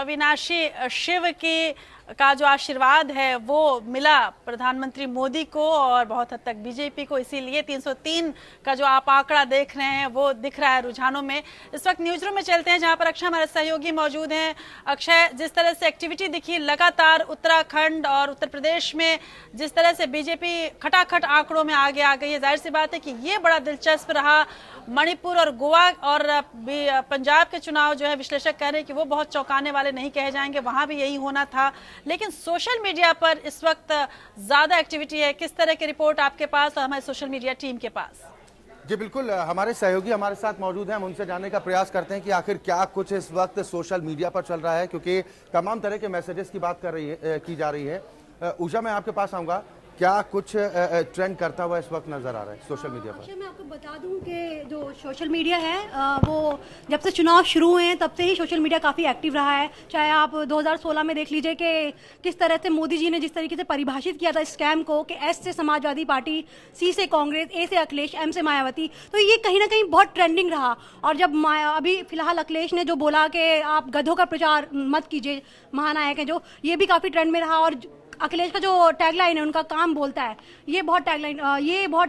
अविनाशी शिव की का जो आशीर्वाद है वो मिला प्रधानमंत्री मोदी को और बहुत हद तक बीजेपी को, इसीलिए 303 का जो आप आंकड़ा देख रहे हैं वो दिख रहा है रुझानों में। इस वक्त न्यूज रूम में चलते हैं जहां पर अक्षय हमारे सहयोगी मौजूद हैं। अक्षय, जिस तरह से एक्टिविटी दिखी लगातार उत्तराखंड और उत्तर प्रदेश में, जिस तरह से बीजेपी खटाखट आंकड़ों में आगे आ गई है, जाहिर सी बात है कि ये बड़ा दिलचस्प रहा। मणिपुर और गोवा और पंजाब के चुनाव जो है विश्लेषक कह रहे हैं कि वो बहुत चौंकाने वाले नहीं कहे जाएंगे, वहां भी यही होना था। लेकिन सोशल मीडिया पर इस वक्त ज्यादा एक्टिविटी है, किस तरह की रिपोर्ट आपके पास और हमारी सोशल मीडिया टीम के पास? जी बिल्कुल, हमारे सहयोगी हमारे साथ मौजूद हैं, हम उनसे जानने का प्रयास करते हैं कि आखिर क्या कुछ इस वक्त सोशल मीडिया पर चल रहा है, क्योंकि तमाम तरह के मैसेजेस की बात की जा रही है। उषा, मैं आपके पास आऊंगा, क्या कुछ ट्रेंड करता हुआ इस वक्त नजर आ रहा है सोशल मीडिया पर? मैं आपको बता दूं कि जो सोशल मीडिया है वो जब से चुनाव शुरू हुए हैं तब से ही सोशल मीडिया काफ़ी एक्टिव रहा है। चाहे आप 2016 में देख लीजिए कि किस तरह से मोदी जी ने जिस तरीके से परिभाषित किया था स्कैम को कि एस से समाजवादी पार्टी, सी से कांग्रेस, ए से अखिलेश, एम से मायावती, तो ये कहीं ना कहीं बहुत ट्रेंडिंग रहा। और जब अभी फिलहाल अखिलेश ने जो बोला कि आप गधों का प्रचार मत कीजिए, महानायक है जो, ये भी काफ़ी ट्रेंड में रहा। और अखिलेश का जो टैगलाइन है, उनका काम बोलता है, ये बहुत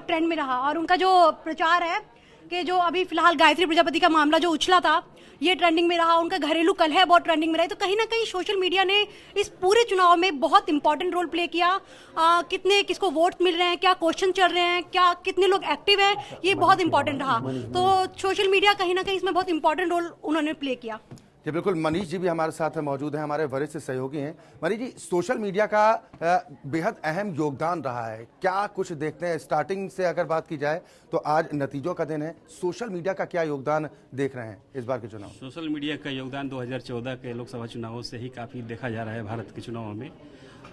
ट्रेंड में रहा। और उनका जो प्रचार है कि जो अभी फिलहाल गायत्री प्रजापति का मामला जो उछला था, ये ट्रेंडिंग में रहा। उनका घरेलू कलह बहुत ट्रेंडिंग में रहा। तो कहीं ना कहीं सोशल मीडिया ने इस पूरे चुनाव में बहुत इंपॉर्टेंट रोल प्ले किया। कितने किसको वोट मिल रहे हैं, क्या क्वेश्चन चल रहे हैं, क्या कितने लोग एक्टिव हैं, ये बहुत इंपॉर्टेंट रहा। तो सोशल मीडिया कहीं ना कहीं इसमें बहुत इंपॉर्टेंट रोल उन्होंने प्ले किया। जी बिल्कुल, मनीष जी भी हमारे साथ मौजूद हैं, हमारे वरिष्ठ सहयोगी हैं। मनीष जी, सोशल मीडिया का बेहद अहम योगदान रहा है, क्या कुछ देखते हैं? स्टार्टिंग से अगर बात की जाए तो आज नतीजों का दिन है, सोशल मीडिया का क्या योगदान देख रहे हैं इस बार के चुनाव? सोशल मीडिया का योगदान 2014 के लोकसभा चुनावों से ही काफ़ी देखा जा रहा है भारत के चुनावों में,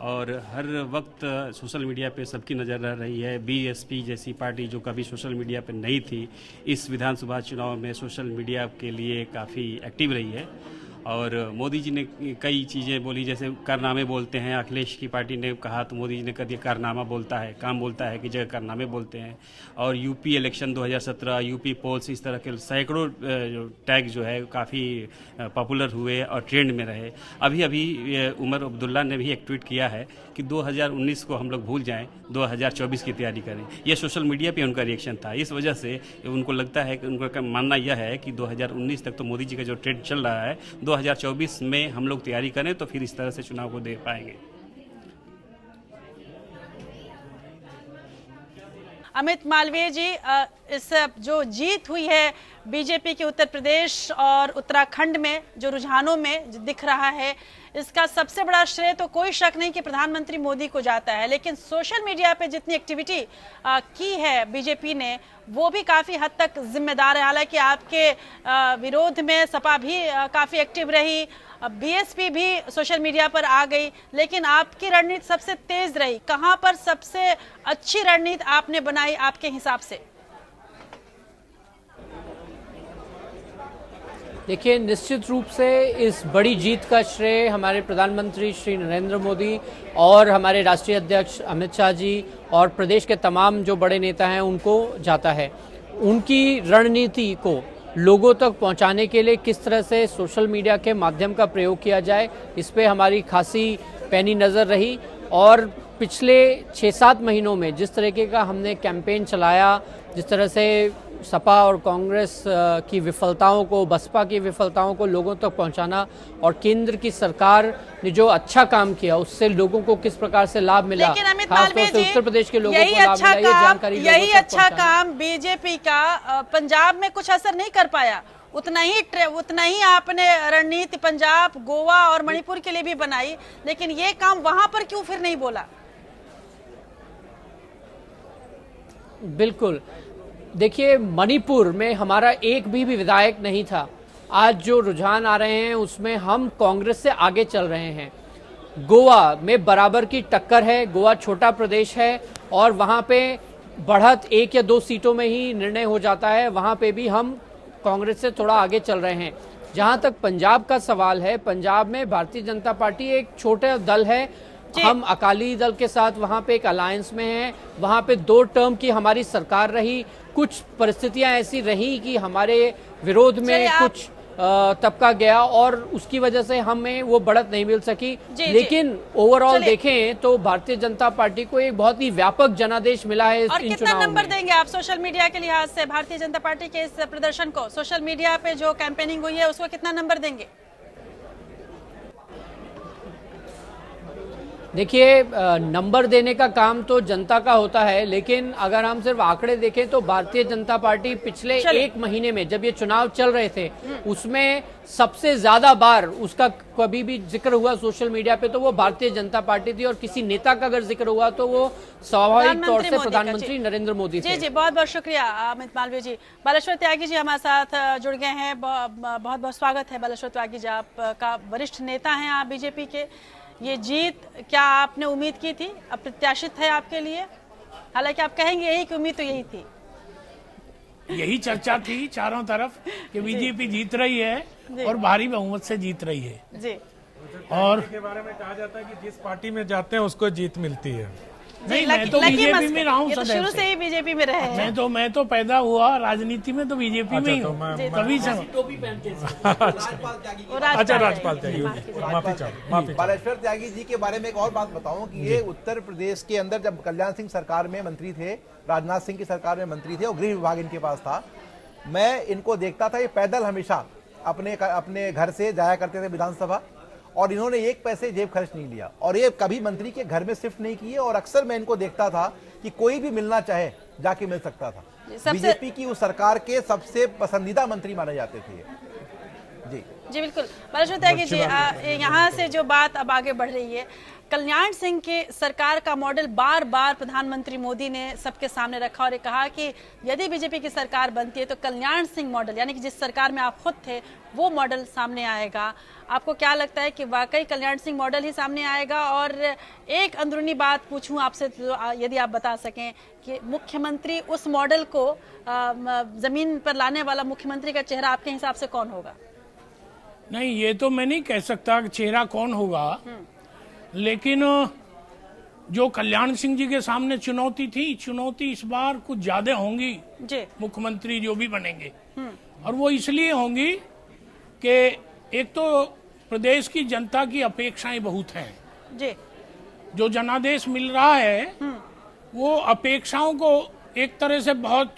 और हर वक्त सोशल मीडिया पे सबकी नज़र रह रही है। बीएसपी जैसी पार्टी जो कभी सोशल मीडिया पे नहीं थी, इस विधानसभा चुनाव में सोशल मीडिया के लिए काफ़ी एक्टिव रही है। और मोदी जी ने कई चीज़ें बोली, जैसे कारनामे बोलते हैं। अखिलेश की पार्टी ने कहा तो मोदी जी ने कह दिया कारनामा बोलता है, काम बोलता है कि जगह कारनामे बोलते हैं। और यूपी इलेक्शन 2017, यूपी पोल्स, इस तरह के सैकड़ों टैग जो है काफ़ी पॉपुलर हुए और ट्रेंड में रहे। अभी उमर अब्दुल्ला ने भी एक ट्वीट किया है कि 2019 को हम लोग भूल जाएं, 2024 की तैयारी करें। ये सोशल मीडिया पे उनका रिएक्शन था। इस वजह से उनको लगता है कि उनका मानना यह है कि 2019 तक तो मोदी जी का जो ट्रेंड चल रहा है, 2024 में हम लोग तैयारी करें तो फिर इस तरह से चुनाव को दे पाएंगे। अमित मालवीय जी, इस जो जीत हुई है बीजेपी के उत्तर प्रदेश और उत्तराखंड में, जो रुझानों में जो दिख रहा है, इसका सबसे बड़ा श्रेय तो कोई शक नहीं कि प्रधानमंत्री मोदी को जाता है। लेकिन सोशल मीडिया पे जितनी एक्टिविटी की है बीजेपी ने, वो भी काफ़ी हद तक जिम्मेदार है। हालांकि आपके विरोध में सपा भी काफ़ी एक्टिव रही, बीएसपी भी सोशल मीडिया पर आ गई, लेकिन आपकी रणनीति सबसे तेज रही। कहां पर सबसे अच्छी रणनीति आपने बनाई आपके हिसाब से? देखिए, निश्चित रूप से इस बड़ी जीत का श्रेय हमारे प्रधानमंत्री श्री नरेंद्र मोदी और हमारे राष्ट्रीय अध्यक्ष अमित शाह जी और प्रदेश के तमाम जो बड़े नेता हैं उनको जाता है। उनकी रणनीति को लोगों तक पहुंचाने के लिए किस तरह से सोशल मीडिया के माध्यम का प्रयोग किया जाए, इस पे हमारी खासी पैनी नज़र रही। और पिछले 6-7 महीनों में जिस तरीके का हमने कैंपेन चलाया, जिस तरह से सपा और कांग्रेस की विफलताओं को, बसपा की विफलताओं को लोगों तक पहुंचाना, और केंद्र की सरकार ने जो अच्छा काम किया उससे लोगों को किस प्रकार से लाभ मिला, खासतौर से उत्तर प्रदेश के लोगों को लाभ मिला, ये जानकारी यही अच्छा काम बीजेपी का पंजाब में कुछ असर नहीं कर पाया। उतना ही आपने रणनीति पंजाब, गोवा और मणिपुर के लिए भी बनाई, लेकिन ये काम वहां पर क्यों फिर नहीं बोला? बिल्कुल, देखिए, मणिपुर में हमारा एक भी विधायक नहीं था। आज जो रुझान आ रहे हैं उसमें हम कांग्रेस से आगे चल रहे हैं। गोवा में बराबर की टक्कर है। गोवा छोटा प्रदेश है और वहां पे बढ़त 1 या 2 सीटों में ही निर्णय हो जाता है। वहां पे भी हम कांग्रेस से थोड़ा आगे चल रहे हैं। जहां तक पंजाब का सवाल है, पंजाब में भारतीय जनता पार्टी एक छोटा दल है। हम अकाली दल के साथ वहां पे एक अलायंस में हैं। वहां पे 2 टर्म की हमारी सरकार रही। कुछ परिस्थितियां ऐसी रही कि हमारे विरोध में कुछ तबका गया और उसकी वजह से हमें वो बढ़त नहीं मिल सकी। जी। लेकिन ओवरऑल चलिए। देखें तो भारतीय जनता पार्टी को एक बहुत ही व्यापक जनादेश मिला है और इन कितना चुनावों नंबर में। देंगे आप सोशल मीडिया के लिहाज से भारतीय जनता पार्टी के इस प्रदर्शन को? सोशल मीडिया पे जो कैंपेनिंग हुई है उसको कितना नंबर देंगे? देखिए, नंबर देने का काम तो जनता का होता है, लेकिन अगर हम सिर्फ आंकड़े देखें तो भारतीय जनता पार्टी पिछले चलिए। 1 महीने में जब ये चुनाव चल रहे थे उसमें सबसे ज्यादा बार उसका कभी भी जिक्र हुआ सोशल मीडिया पे तो वो भारतीय जनता पार्टी थी, और किसी नेता का अगर जिक्र हुआ तो वो स्वाभाविक तौर से मोदी का। प्रधानमंत्री जी। नरेंद्र मोदी जी थे। जी, बहुत बहुत शुक्रिया अमित मालवीय जी। बालेश्वर त्यागी जी हमारे साथ जुड़ गए हैं। बहुत बहुत स्वागत है बालेश्वर त्यागी जी, आपका वरिष्ठ नेता हैं आप बीजेपी के। ये जीत क्या आपने उम्मीद की थी, अप्रत्याशित है आपके लिए? हालांकि आप कहेंगे यही कि उम्मीद तो यही थी। यही चर्चा थी चारों तरफ कि बीजेपी जीत रही है और भारी बहुमत से जीत रही है। जी और के बारे में कहा जाता है कि जिस पार्टी में जाते हैं उसको जीत मिलती है। नहीं, लकी- मैं तो लकी बीजेपी मस्क- में रहा हूँ ये तो सदैव शुरू से। से ही बीजेपी में रहे हैं। मैं तो पैदा हुआ राजनीति में तो बीजेपी में ही तो हूँ मैं- तभी से। वो अच्छा, राजपाल राजपाल त्यागी, माफ कीजिए। माफी चाहूँ, माफी चाहूँ। बालेश्वर त्यागी जी के बारे में एक और बात बताऊं कि ये उत्तर प्रदेश के अंदर जब कल्याण सिंह सरकार में मंत्री थे, राजनाथ सिंह की सरकार में मंत्री थे और गृह विभाग इनके पास था, मैं इनको देखता था ये पैदल हमेशा अपने घर से जाया करते थे विधानसभा, और इन्होंने एक पैसे जेब खर्च नहीं लिया और ये कभी मंत्री के घर में शिफ्ट नहीं किए, और अक्सर मैं इनको देखता था कि कोई भी मिलना चाहे जाके मिल सकता था। बीजेपी की उस मुख्यमंत्री के सबसे पसंदीदा मंत्री माने जाते थे जी। जी बिल्कुल। बालेश्वर त्यागी जी, यहाँ से जो बात अब आगे बढ़ रही है, कल्याण सिंह के सरकार का मॉडल बार बार प्रधानमंत्री मोदी ने सबके सामने रखा और ये कहा कि यदि बीजेपी की सरकार बनती है तो कल्याण सिंह मॉडल, यानी कि जिस सरकार में आप खुद थे, वो मॉडल सामने आएगा। आपको क्या लगता है कि वाकई कल्याण सिंह मॉडल ही सामने आएगा? और एक अंदरूनी बात पूछूं आपसे, तो यदि आप बता सकें कि मुख्यमंत्री उस मॉडल को जमीन पर लाने वाला मुख्यमंत्री का चेहरा आपके हिसाब से कौन होगा? नहीं, ये तो मैं नहीं कह सकता कि चेहरा कौन होगा, लेकिन जो कल्याण सिंह जी के सामने चुनौती इस बार कुछ ज्यादा होंगी जी मुख्यमंत्री जो भी बनेंगे। और वो इसलिए होंगी कि एक तो प्रदेश की जनता की अपेक्षाएं बहुत हैं। जी जो जनादेश मिल रहा है वो अपेक्षाओं को एक तरह से बहुत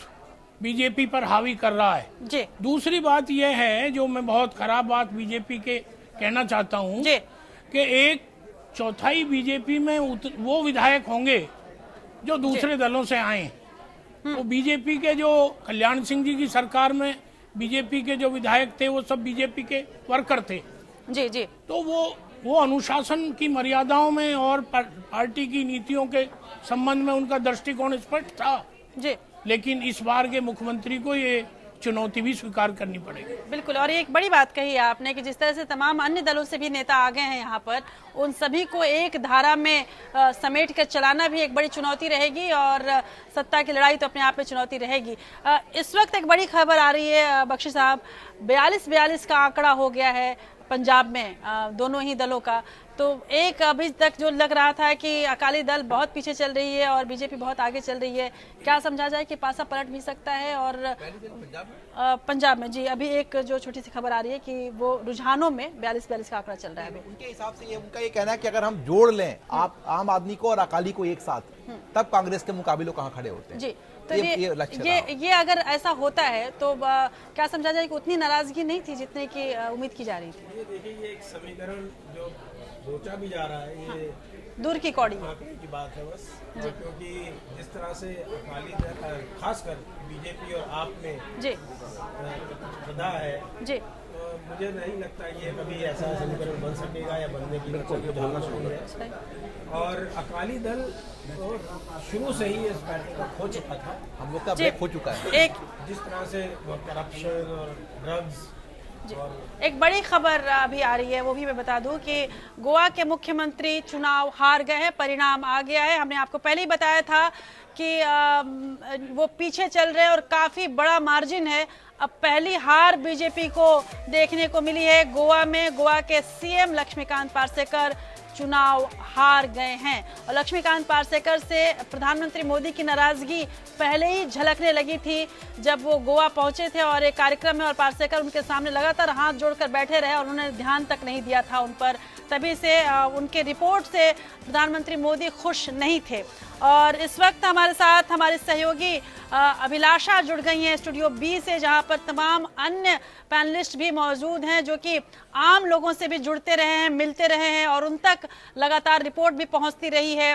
बीजेपी पर हावी कर रहा है। जी दूसरी बात यह है, जो मैं बहुत खराब बात बीजेपी के कहना चाहता हूं, जी कि 1/4 बीजेपी में वो विधायक होंगे जो दूसरे दलों से आए। तो बीजेपी के जो कल्याण सिंह जी की सरकार में बीजेपी के जो विधायक थे वो सब बीजेपी के वर्कर थे। जी जी तो वो अनुशासन की मर्यादाओं में और पार्टी की नीतियों के संबंध में उनका दृष्टिकोण स्पष्ट था। जी लेकिन इस बार के मुख्यमंत्री को ये चुनौती भी स्वीकार करनी पड़ेगी। बिल्कुल। और एक बड़ी बात कही आपने कि जिस तरह से तमाम अन्य दलों से भी नेता आ गए हैं यहाँ पर, उन सभी को एक धारा में समेट कर चलाना भी एक बड़ी चुनौती रहेगी, और सत्ता की लड़ाई तो अपने आप में चुनौती रहेगी। इस वक्त एक बड़ी खबर आ रही है बख्शी साहब, 42-42 का आंकड़ा हो गया है पंजाब में दोनों ही दलों का। तो एक अभी तक जो लग रहा था कि अकाली दल बहुत पीछे चल रही है और बीजेपी बहुत आगे चल रही है, क्या समझा जाए कि पासा पलट भी सकता है? और पंजाब में जी अभी एक जो छोटी सी खबर आ रही है कि वो रुझानों में 42-42 का आंकड़ा चल रहा है। उनके हिसाब से उनका ये कहना है कि अगर हम जोड़ लें आप आम आदमी को और अकाली को एक साथ, तब कांग्रेस के मुकाबले कहाँ खड़े होते हैं। जी तो ये लक्ष्य रहा। ये अगर ऐसा होता है तो क्या समझा जाए कि उतनी नाराजगी नहीं थी जितने की उम्मीद की जा रही थी? ये देखिए, ये एक समीकरण जो सोचा भी जा रहा है, ये दूर की कौड़ी। आंकड़े की बात है बस। क्योंकि जिस तरह से अकाली दल खासकर बीजेपी और आप में जी सदा है, जी तो मुझे नहीं लगता ये कभी ऐसा समीकरण बन सकेगा या बनने की बोलना शुरू है। और अकाली दल तो शुरू से ही इस बैटल को खो चुका था। हम लोग का जी। ब्रेक हो चुका है। एक जिस तरह से करप्शन और ड्रग्स एक बड़ी खबर अभी आ रही है, वो भी मैं बता दूं कि गोवा के मुख्यमंत्री चुनाव हार गए हैं, परिणाम आ गया है। हमने आपको पहले ही बताया था कि वो पीछे चल रहे हैं और काफी बड़ा मार्जिन है। अब पहली हार बीजेपी को देखने को मिली है गोवा में। गोवा के सीएम लक्ष्मीकांत पार्सेकर चुनाव हार गए हैं। और लक्ष्मीकांत पार्सेकर से प्रधानमंत्री मोदी की नाराजगी पहले ही झलकने लगी थी जब वो गोवा पहुंचे थे और एक कार्यक्रम में, और पार्सेकर उनके सामने लगातार हाथ जोड़कर बैठे रहे और उन्होंने ध्यान तक नहीं दिया था उन पर। तभी से उनके रिपोर्ट से प्रधानमंत्री मोदी खुश नहीं थे। और इस वक्त हमारे साथ हमारे सहयोगी अभिलाषा जुड़ गई हैं स्टूडियो बी से, जहां पर तमाम अन्य पैनलिस्ट भी मौजूद हैं जो कि आम लोगों से भी जुड़ते रहे हैं, मिलते रहे हैं और उन तक लगातार रिपोर्ट भी पहुंचती रही है।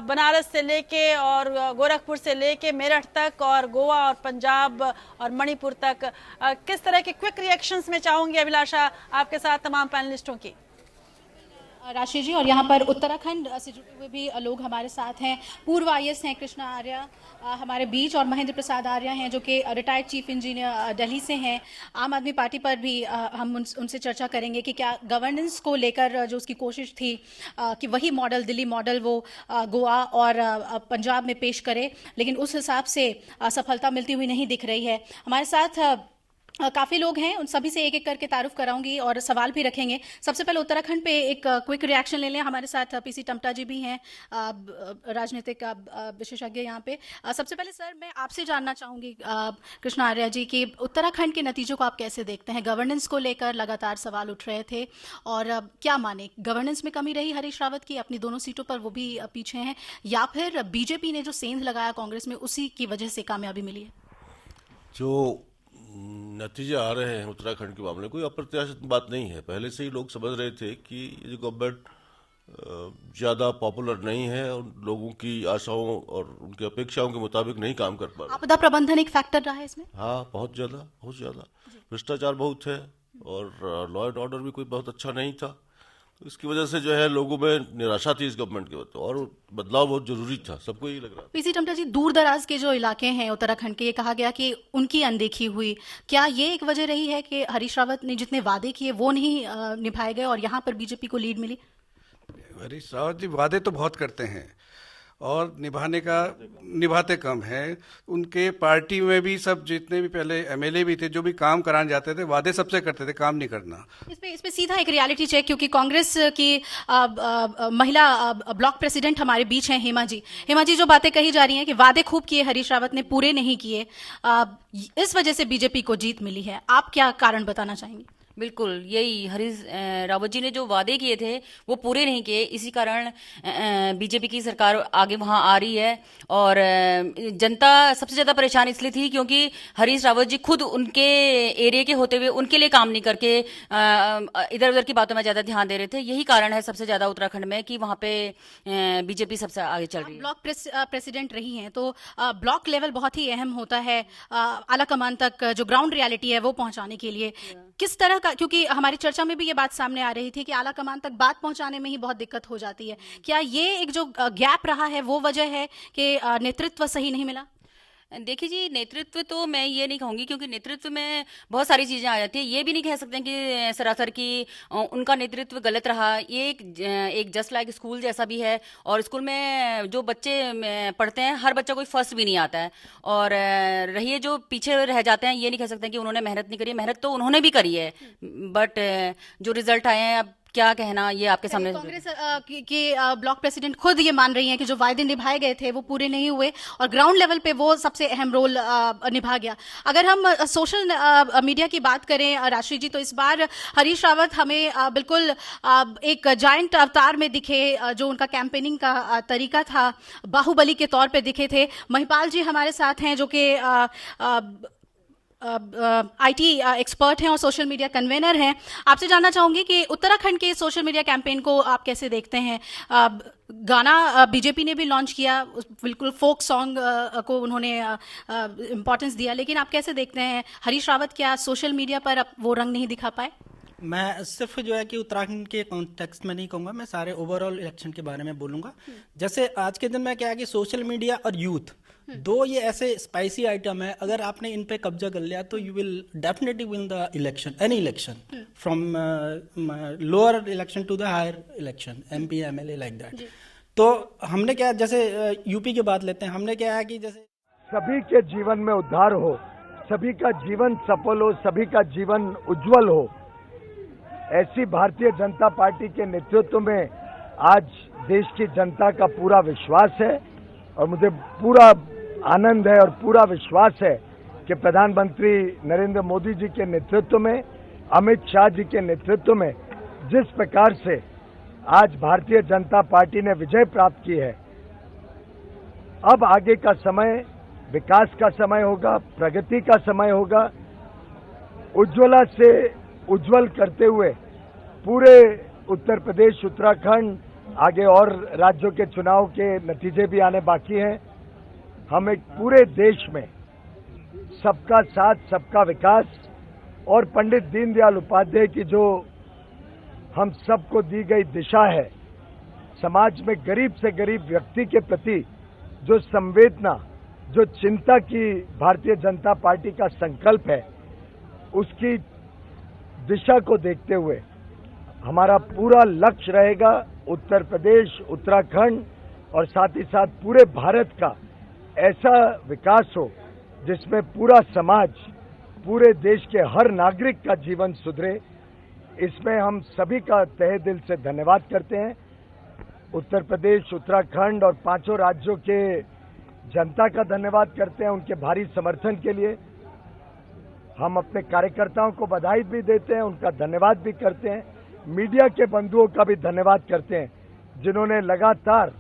बनारस से लेके और गोरखपुर से लेके मेरठ तक और गोवा और पंजाब और मणिपुर तक। किस तरह के क्विक रिएक्शंस में चाहूंगी अभिलाषा आपके साथ तमाम पैनलिस्टों की? राशि जी, और यहाँ पर उत्तराखंड से जुड़े हुए भी लोग हमारे साथ हैं। पूर्व आईएएस हैं कृष्णा आर्या हमारे बीच, और महेंद्र प्रसाद आर्या हैं जो कि रिटायर्ड चीफ इंजीनियर दिल्ली से हैं। आम आदमी पार्टी पर भी हम उनसे चर्चा करेंगे कि क्या गवर्नेंस को लेकर जो उसकी कोशिश थी कि वही मॉडल, दिल्ली मॉडल वो गोवा और पंजाब में पेश करे, लेकिन उस हिसाब से सफलता मिलती हुई नहीं दिख रही है। हमारे साथ काफ़ी लोग हैं, उन सभी से एक एक करके तारुफ कराऊंगी और सवाल भी रखेंगे। सबसे पहले उत्तराखंड पे एक क्विक रिएक्शन ले लें। हमारे साथ पीसी टम्टा जी भी हैं, राजनीतिक विशेषज्ञ यहाँ पे। सबसे पहले सर मैं आपसे जानना चाहूँगी कृष्णा आर्या जी कि उत्तराखंड के नतीजों को आप कैसे देखते हैं? गवर्नेंस को लेकर लगातार सवाल उठ रहे थे और क्या माने, गवर्नेंस में कमी रही हरीश रावत की, अपनी दोनों सीटों पर वो भी पीछे हैं, या फिर बीजेपी ने जो सेंध लगाया कांग्रेस में उसी की वजह से कामयाबी मिली है? जो नतीजे आ रहे हैं उत्तराखंड के मामले में कोई अप्रत्याशित बात नहीं है। पहले से ही लोग समझ रहे थे कि ये गवर्नमेंट ज़्यादा पॉपुलर नहीं है और लोगों की आशाओं और उनकी अपेक्षाओं के मुताबिक नहीं काम कर पा रहा। आपदा प्रबंधन एक फैक्टर रहा है इसमें? हाँ, बहुत ज़्यादा भ्रष्टाचार बहुत है और लॉ एंड ऑर्डर भी कोई बहुत अच्छा नहीं था। तो इसकी वजह से जो है लोगों में निराशा थी इस गवर्नमेंट के वक्त, और बदलाव बहुत जरूरी था, सबको यही लग रहा है। पीसी टम्टा जी, दूर दराज के जो इलाके हैं उत्तराखंड के, ये कहा गया कि उनकी अनदेखी हुई, क्या ये एक वजह रही है कि हरीश रावत ने जितने वादे किए वो नहीं निभाए गए और यहाँ पर बीजेपी को लीड मिली? हरीश रावत जी वादे तो बहुत करते हैं और निभाते कम हैं। उनके पार्टी में भी सब जितने भी पहले एमएलए भी थे, जो भी काम कराने जाते थे, वादे सबसे करते थे, काम नहीं करना। इसमें सीधा एक रियलिटी चेक, क्योंकि कांग्रेस की महिला ब्लॉक प्रेसिडेंट हमारे बीच हैं हेमा जी जो बातें कही जा रही हैं कि वादे खूब किए हरीश रावत ने, पूरे नहीं किए, इस वजह से बीजेपी को जीत मिली है। आप क्या कारण बताना चाहेंगे? बिल्कुल यही, हरीश रावत जी ने जो वादे किए थे वो पूरे नहीं किए, इसी कारण बीजेपी की सरकार आगे वहां आ रही है। और जनता सबसे ज़्यादा परेशान इसलिए थी क्योंकि हरीश रावत जी खुद उनके एरिया के होते हुए उनके लिए काम नहीं करके इधर उधर की बातों में ज़्यादा ध्यान दे रहे थे। यही कारण है सबसे ज़्यादा उत्तराखंड में कि वहाँ पे बीजेपी सबसे आगे चल रही है। ब्लॉक प्रेसिडेंट रही हैं तो ब्लॉक लेवल बहुत ही अहम होता है, आला कमान तक जो ग्राउंड रियलिटी है वो पहुँचाने के लिए। किस तरह का, क्योंकि हमारी चर्चा में भी ये बात सामने आ रही थी कि आला कमान तक बात पहुंचाने में ही बहुत दिक्कत हो जाती है, क्या ये एक जो गैप रहा है वो वजह है कि नेतृत्व सही नहीं मिला? देखिए जी, नेतृत्व तो मैं ये नहीं कहूँगी क्योंकि नेतृत्व में बहुत सारी चीज़ें आ जाती है। ये भी नहीं कह सकते कि सरासर की उनका नेतृत्व गलत रहा। ये एक जस्ट लाइक स्कूल जैसा भी है, और स्कूल में जो बच्चे पढ़ते हैं हर बच्चा कोई फर्स्ट भी नहीं आता है, और रहिए जो पीछे रह जाते हैं ये नहीं कह सकते कि उन्होंने मेहनत नहीं करी। मेहनत तो उन्होंने भी करी है, बट जो रिजल्ट आए हैं अब क्या कहना, ये आपके सामने। कांग्रेस की ब्लॉक प्रेसिडेंट खुद ये मान रही हैं कि जो वायदे निभाए गए थे वो पूरे नहीं हुए और ग्राउंड लेवल पे वो सबसे अहम रोल निभा गया। अगर हम सोशल मीडिया की बात करें राशि जी, तो इस बार हरीश रावत हमें बिल्कुल एक जायंट अवतार में दिखे, जो उनका कैंपेनिंग का तरीका था बाहुबली के तौर पे दिखे थे। महिपाल जी हमारे साथ हैं जो कि आईटी एक्सपर्ट हैं और सोशल मीडिया कन्वेनर हैं। आपसे जानना चाहूंगी कि उत्तराखंड के सोशल मीडिया कैंपेन को आप कैसे देखते हैं? गाना बीजेपी ने भी लॉन्च किया, बिल्कुल फोक सॉन्ग को उन्होंने इम्पोर्टेंस दिया, लेकिन आप कैसे देखते हैं हरीश रावत क्या सोशल मीडिया पर अब वो रंग नहीं दिखा पाए? मैं सिर्फ जो है कि उत्तराखंड के कॉन्टेक्स्ट में नहीं कहूँगा, मैं सारे ओवरऑल इलेक्शन के बारे में बोलूँगा। जैसे आज के दिन में क्या है कि सोशल मीडिया और यूथ दो ये ऐसे स्पाइसी आइटम है, अगर आपने इन पे कब्जा कर लिया तो you will definitely win the election, any election, from lower election to the higher election, MP MLA like that. तो हमने क्या, जैसे यूपी की बात लेते हैं, हमने क्या है कि जैसे सभी के जीवन में उद्धार हो, सभी का जीवन सफल हो, सभी का जीवन उज्जवल हो, ऐसी भारतीय जनता पार्टी के नेतृत्व में आज देश की जनता का पूरा विश्वास है और मुझे पूरा आनंद है और पूरा विश्वास है कि प्रधानमंत्री नरेंद्र मोदी जी के नेतृत्व में, अमित शाह जी के नेतृत्व में जिस प्रकार से आज भारतीय जनता पार्टी ने विजय प्राप्त की है, अब आगे का समय विकास का समय होगा, प्रगति का समय होगा। उज्ज्वला से उज्जवल करते हुए पूरे उत्तर प्रदेश, उत्तराखंड, आगे और राज्यों के चुनाव के नतीजे भी आने बाकी हैं। हम एक पूरे देश में सबका साथ, सबका विकास और पंडित दीनदयाल उपाध्याय की जो हम सबको दी गई दिशा है, समाज में गरीब से गरीब व्यक्ति के प्रति जो संवेदना, जो चिंता की भारतीय जनता पार्टी का संकल्प है, उसकी दिशा को देखते हुए हमारा पूरा लक्ष्य रहेगा उत्तर प्रदेश, उत्तराखंड और साथ ही साथ पूरे भारत का ऐसा विकास हो जिसमें पूरा समाज, पूरे देश के हर नागरिक का जीवन सुधरे। इसमें हम सभी का तहे दिल से धन्यवाद करते हैं। उत्तर प्रदेश, उत्तराखंड और 5 राज्यों के जनता का धन्यवाद करते हैं उनके भारी समर्थन के लिए। हम अपने कार्यकर्ताओं को बधाई भी देते हैं, उनका धन्यवाद भी करते हैं। मीडिया के बंधुओं का भी धन्यवाद करते हैं जिन्होंने लगातार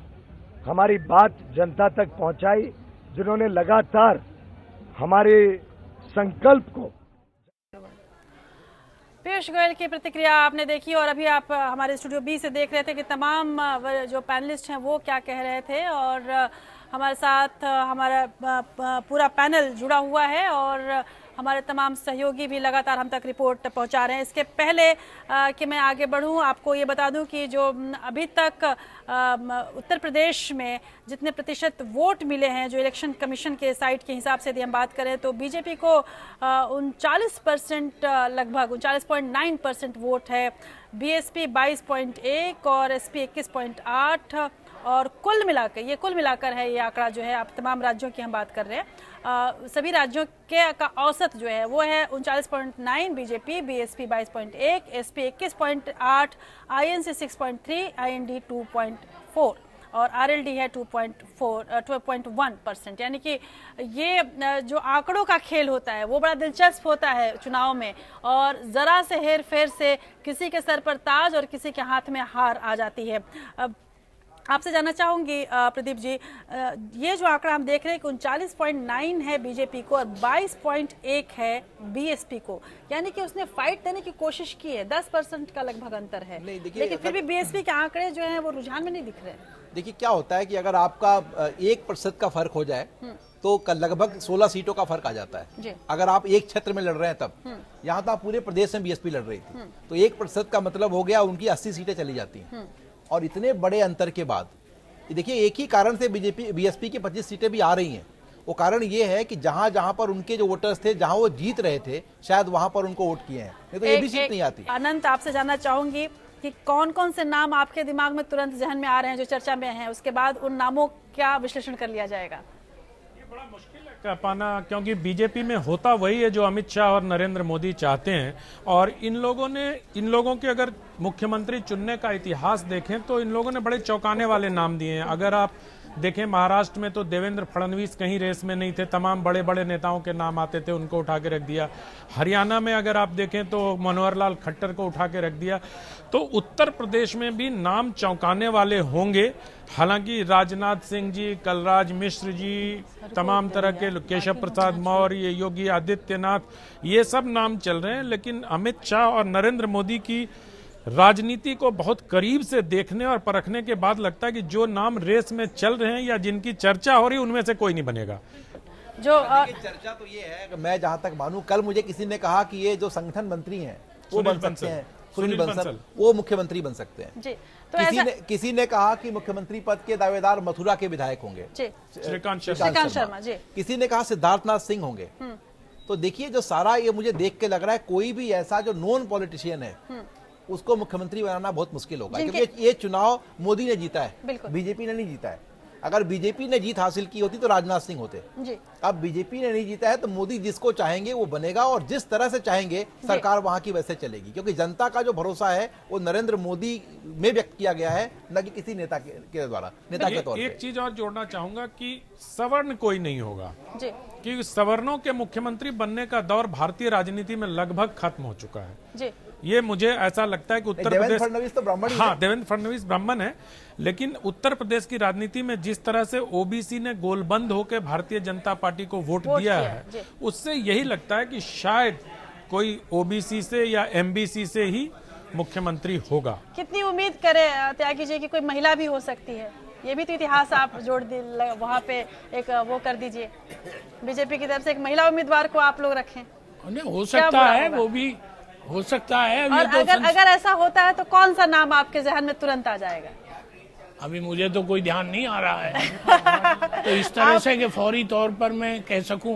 हमारी बात जनता तक पहुंचाई, जिन्होंने लगातार हमारे संकल्प को। पीयूष गोयल की प्रतिक्रिया आपने देखी और अभी आप हमारे स्टूडियो बी से देख रहे थे कि तमाम जो पैनलिस्ट हैं वो क्या कह रहे थे और हमारे साथ हमारा पूरा पैनल जुड़ा हुआ है और हमारे तमाम सहयोगी भी लगातार हम तक रिपोर्ट पहुंचा रहे हैं। इसके पहले कि मैं आगे बढ़ूं, आपको ये बता दूं कि जो अभी तक उत्तर प्रदेश में जितने प्रतिशत वोट मिले हैं, जो इलेक्शन कमीशन के साइट के हिसाब से यदि हम बात करें तो बीजेपी को 39% लगभग 39.9% वोट है, बीएसपी 22.1 और एसपी 21.8 और कुल मिलाकर है ये आंकड़ा जो है, आप तमाम राज्यों की हम बात कर रहे हैं, सभी राज्यों के का औसत जो है वो है 39.9 BJP, BSP 22.1, SP 21.8, INC 6.3, IND 2.4 और आरएलडी है 2.1%। यानी कि ये जो आंकड़ों का खेल होता है वो बड़ा दिलचस्प होता है चुनाव में और जरा से हेर फेर से किसी के सर पर ताज और किसी के हाथ में हार आ जाती है। आपसे जानना चाहूंगी प्रदीप जी, ये जो आंकड़ा हम देख रहे हैं कि 39.9 है बीजेपी को और 22.1 है बीएसपी को, यानी कि उसने फाइट देने की कोशिश की है। 10% का लगभग अंतर है, लेकिन फिर भी बीएसपी के आंकड़े जो हैं वो रुझान में नहीं दिख रहे। देखिए क्या होता है कि अगर आपका 1% का फर्क हो जाए तो लगभग 16 सीटों का फर्क आ जाता है। अगर आप एक क्षेत्र में लड़ रहे हैं तब, यहाँ तो आप पूरे प्रदेश में बीएसपी लड़ रही थी, तो 1% का मतलब हो गया उनकी 80 सीटें चली जाती हैं। और इतने बड़े अंतर के बाद देखिए एक ही कारण से बीएसपी की 25 सीटें भी आ रही हैं। वो कारण ये है कि जहां जहां पर उनके जो वोटर्स थे, जहां वो जीत रहे थे, शायद वहां पर उनको वोट किए हैं, नहीं तो ये भी सीट नहीं आती। अनंत, आपसे जानना चाहूंगी कि कौन कौन से नाम आपके दिमाग में तुरंत जहन में आ रहे हैं जो चर्चा में हैं, उसके बाद उन नामों का विश्लेषण कर लिया जाएगा। बड़ा मुश्किल है कह पाना, क्योंकि बीजेपी में होता वही है जो अमित शाह और नरेंद्र मोदी चाहते हैं। और इन लोगों के अगर मुख्यमंत्री चुनने का इतिहास देखें तो इन लोगों ने बड़े चौंकाने वाले नाम दिए हैं। अगर आप देखें महाराष्ट्र में तो देवेंद्र फडणवीस कहीं रेस में नहीं थे, तमाम बड़े बड़े नेताओं के नाम आते थे, उनको उठा के रख दिया। हरियाणा में अगर आप देखें तो मनोहर लाल खट्टर को उठा के रख दिया। तो उत्तर प्रदेश में भी नाम चौंकाने वाले होंगे। हालांकि राजनाथ सिंह जी, कलराज मिश्र जी, तमाम तरह के केशव प्रसाद मौर्य, योगी आदित्यनाथ, ये सब नाम चल रहे हैं। लेकिन अमित शाह और नरेंद्र मोदी की राजनीति को बहुत करीब से देखने और परखने के बाद लगता है कि जो नाम रेस में चल रहे हैं या जिनकी चर्चा हो रही है उनमें से कोई नहीं बनेगा। जो चर्चा तो ये है, मैं जहां तक मानूं, कल मुझे किसी ने कहा कि ये जो संगठन मंत्री हैं वो बन सकते हैं, सुनील बंसल वो मुख्यमंत्री बन सकते हैं जी। तो किसी ने कहा कि मुख्यमंत्री पद के दावेदार मथुरा के विधायक होंगे, श्रीकांत शर्मा जी। किसी ने कहा सिद्धार्थनाथ सिंह होंगे। तो देखिए जो सारा ये मुझे देख के लग रहा है कोई भी ऐसा जो नॉन पॉलिटिशियन है उसको मुख्यमंत्री बनाना बहुत मुश्किल होगा, क्योंकि ये चुनाव मोदी ने जीता है, बीजेपी ने नहीं जीता है। अगर बीजेपी ने जीत हासिल की होती तो राजनाथ सिंह होते। जी। अब बीजेपी ने नहीं जीता है तो मोदी जिसको चाहेंगे वो बनेगा, और जिस तरह से चाहेंगे सरकार वहां की वैसे चलेगी, क्योंकि जनता का जो भरोसा है वो नरेंद्र मोदी में व्यक्त किया गया है, न कि किसी नेता के द्वारा, नेता के तौर एक चीज और जोड़ना चाहूंगा कि सवर्ण कोई नहीं होगा, जी। कि सवर्णों के मुख्यमंत्री बनने का दौर भारतीय राजनीति में लगभग खत्म हो चुका है। जी। ये मुझे ऐसा लगता है कि उत्तर देवेंद्र प्रदेश, फडणवीस तो ब्राह्मण ही हाँ है। देवेंद्र फडणवीस ब्राह्मण है, लेकिन उत्तर प्रदेश की राजनीति में जिस तरह से ओबीसी ने गोलबंद होकर भारतीय जनता पार्टी को वोट दिया है, उससे यही लगता है कि शायद कोई ओबीसी से या एमबीसी से ही मुख्यमंत्री होगा। कितनी उम्मीद करे त्यागी जी की कोई महिला भी हो सकती है? ये भी तो इतिहास आप जोड़ दे वहाँ पे एक वो कर दीजिए, बीजेपी की तरफ से एक महिला उम्मीदवार को आप लोग रखें। हो सकता है, वो भी हो सकता है। और अगर ऐसा होता है तो कौन सा नाम आपके जहन में तुरंत आ जाएगा? अभी मुझे तो कोई ध्यान नहीं आ रहा है। तो इस तरह से कि फौरी तौर पर मैं कह सकूं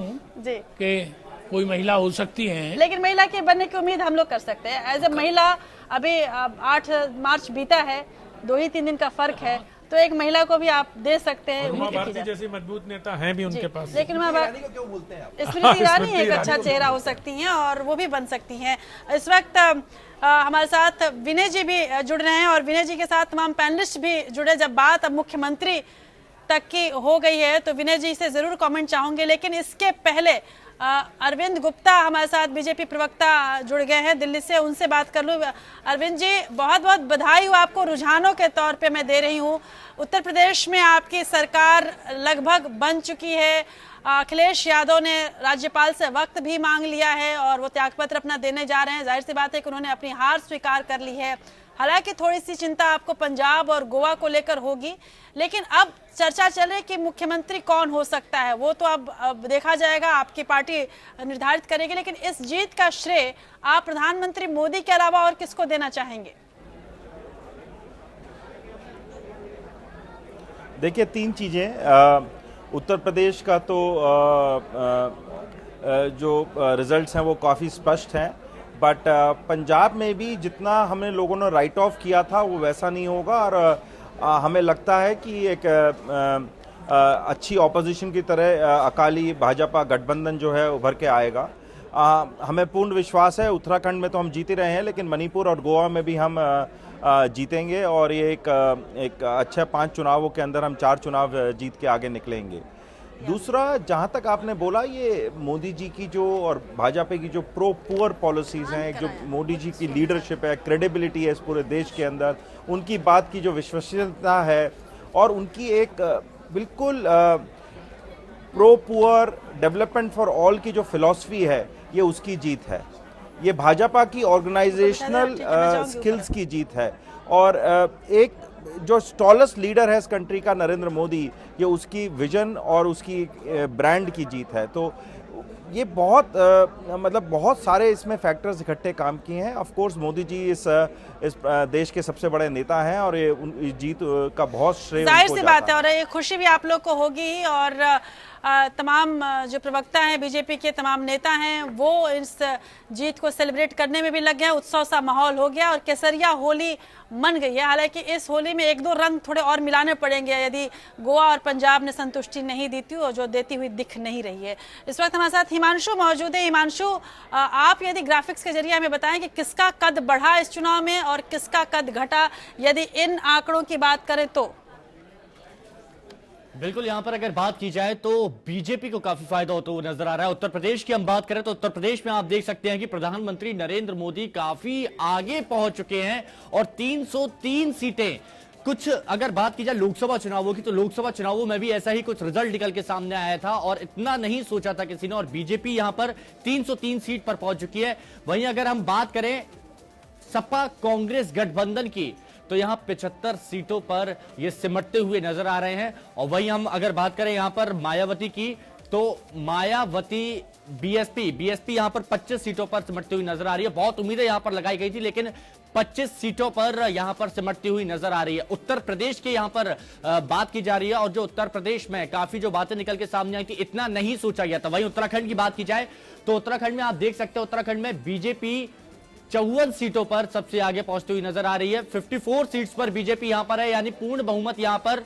कि कोई महिला हो सकती है, लेकिन महिला के बनने की उम्मीद हम लोग कर सकते हैं एज ए महिला। अभी 8 मार्च बीता है, 2 ही 3 दिन का फर्क है, तो एक महिला को भी आप दे सकते हैं। उमा भारती जैसी मजबूत नेता हैं भी उनके पास, लेकिन क्यों बोलते हैं स्मृति ईरानी एक अच्छा चेहरा हो सकती हैं और वो भी बन सकती हैं। इस वक्त हमारे साथ विनय जी भी जुड़ रहे हैं और विनय जी के साथ तमाम पैनलिस्ट भी जुड़े। जब बात अब मुख्यमंत्री तक की हो गई है तो विनय जी से जरूर कमेंट चाहूंगे, लेकिन इसके पहले अरविंद गुप्ता हमारे साथ बीजेपी प्रवक्ता जुड़ गए हैं दिल्ली से, उनसे बात कर लूं। अरविंद जी, बहुत बहुत बधाई हो आपको, रुझानों के तौर पे मैं दे रही हूं। उत्तर प्रदेश में आपकी सरकार लगभग बन चुकी है, अखिलेश यादव ने राज्यपाल से वक्त भी मांग लिया है और वो त्यागपत्र अपना देने जा रहे हैं। जाहिर सी बात है कि उन्होंने अपनी हार स्वीकार कर ली है। हालांकि थोड़ी सी चिंता आपको पंजाब और गोवा को लेकर होगी, लेकिन अब चर्चा चल रही कि मुख्यमंत्री कौन हो सकता है वो तो अब देखा जाएगा, आपकी पार्टी निर्धारित करेगी। लेकिन इस जीत का श्रेय आप प्रधानमंत्री मोदी के अलावा और किसको देना चाहेंगे? देखिए, 3 चीजें। उत्तर प्रदेश का तो जो रिजल्ट्स हैं वो काफ़ी स्पष्ट हैं, बट पंजाब में भी जितना हमने लोगों ने राइट ऑफ किया था वो वैसा नहीं होगा, और हमें लगता है कि एक अच्छी ऑपोजिशन की तरह अकाली भाजपा गठबंधन जो है उभर के आएगा। हमें पूर्ण विश्वास है। उत्तराखंड में तो हम जीत रहे हैं, लेकिन मणिपुर और गोवा में भी हम जीतेंगे, और ये एक अच्छे 5 चुनावों के अंदर हम 4 चुनाव जीत के आगे निकलेंगे। दूसरा, जहां तक आपने बोला, ये मोदी जी की जो और भाजपा की जो प्रो पुअर पॉलिसीज हैं, जो मोदी जी की लीडरशिप है, क्रेडिबिलिटी है इस पूरे देश के अंदर, उनकी बात की जो विश्वसनीयता है और उनकी एक बिल्कुल pro poor development for all की जो फिलॉसफी है, ये उसकी जीत है। ये भाजपा की ऑर्गेनाइजेशनल स्किल्स की जीत है, और एक जो स्टॉलेस्ट लीडर है इस कंट्री का, नरेंद्र मोदी, ये उसकी विजन और उसकी ब्रांड की जीत है। तो ये बहुत मतलब बहुत सारे इसमें फैक्टर्स इकट्ठे काम किए हैं। ऑफ कोर्स मोदी जी इस देश के सबसे बड़े नेता हैं और ये इस जीत का बहुत श्रेय जाहिर सी बात है, और ये खुशी भी आप लोग को होगी। और तमाम जो प्रवक्ता हैं बीजेपी के, तमाम नेता हैं, वो इस जीत को सेलिब्रेट करने में भी लग गए। उत्सव सा माहौल हो गया और केसरिया होली मन गई है। हालांकि इस होली में 1-2 रंग थोड़े और मिलाने पड़ेंगे यदि गोवा और पंजाब ने संतुष्टि नहीं दी थी, और जो देती हुई दिख नहीं रही है। इस वक्त हमारे साथ हिमांशु मौजूद है। हिमांशु, आप यदि ग्राफिक्स के जरिए हमें बताएं कि किसका कद बढ़ा इस चुनाव में और किसका कद घटा, यदि इन आंकड़ों की बात करें तो? बिल्कुल, यहां पर अगर बात की जाए तो बीजेपी को काफी फायदा होता हुआ नजर आ रहा है। उत्तर प्रदेश की हम बात करें तो उत्तर प्रदेश में आप देख सकते हैं कि प्रधानमंत्री नरेंद्र मोदी काफी आगे पहुंच चुके हैं और 303 सीटें। कुछ अगर बात की जाए लोकसभा चुनावों की, तो लोकसभा चुनावों में भी ऐसा ही कुछ रिजल्ट निकल के सामने आया था और इतना नहीं सोचा था किसी ने, और बीजेपी यहां पर 303 सीट पर पहुंच चुकी है। वहीं अगर हम बात करें सपा कांग्रेस गठबंधन की, तो यहां 75 सीटों पर ये सिमटते हुए नजर आ रहे हैं। और वहीं हम अगर बात करें यहां पर मायावती की, तो मायावती बीएसपी यहां पर 25 सीटों पर सिमटती हुई नजर आ रही है। बहुत उम्मीदें यहां पर लगाई गई थी, लेकिन 25 सीटों पर यहां पर सिमटती हुई नजर आ रही है। उत्तर प्रदेश के यहां पर बात की जा रही है, और जो उत्तर प्रदेश में काफी जो बातें निकल के सामने आई थी, इतना नहीं सोचा गया था। वहीं उत्तराखंड की बात की जाए तो उत्तराखंड में आप देख सकते हैं, उत्तराखंड में बीजेपी 54 सीटों पर सबसे आगे पहुंचती हुई नजर आ रही है। 54 सीट्स पर बीजेपी यहां पर है, यानी पूर्ण बहुमत यहां पर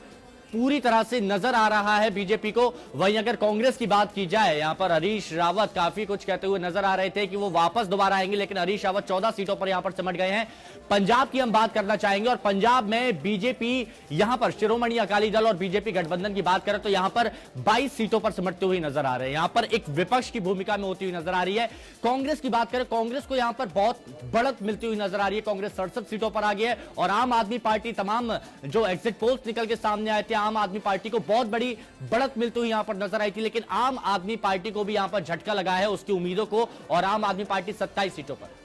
पूरी तरह से नजर आ रहा है बीजेपी को। वहीं अगर कांग्रेस की बात की जाए, यहां पर हरीश रावत काफी कुछ कहते हुए नजर आ रहे थे कि वो वापस दोबारा आएंगे, लेकिन हरीश रावत 14 सीटों पर यहां पर सिमट गए हैं। पंजाब की हम बात करना चाहेंगे और पंजाब में बीजेपी यहां पर शिरोमणि अकाली दल और बीजेपी गठबंधन की बात करें तो यहां पर 22 सीटों पर सिमटते हुए नजर आ रहे हैं। यहां पर एक विपक्ष की भूमिका में होती हुई नजर आ रही है। कांग्रेस की बात करें, कांग्रेस को यहां पर बहुत बढ़त मिलती हुई नजर आ रही है। कांग्रेस 67 सीटों पर आ गई है और आम आदमी पार्टी, तमाम जो एग्जिट पोल्स निकल के सामने आए थे, आम आदमी पार्टी को बहुत बड़ी बढ़त मिलती हुई यहां पर नजर आई थी, लेकिन आम आदमी पार्टी को भी यहां पर झटका लगा है उसकी उम्मीदों को, और आम आदमी पार्टी 27 सीटों पर।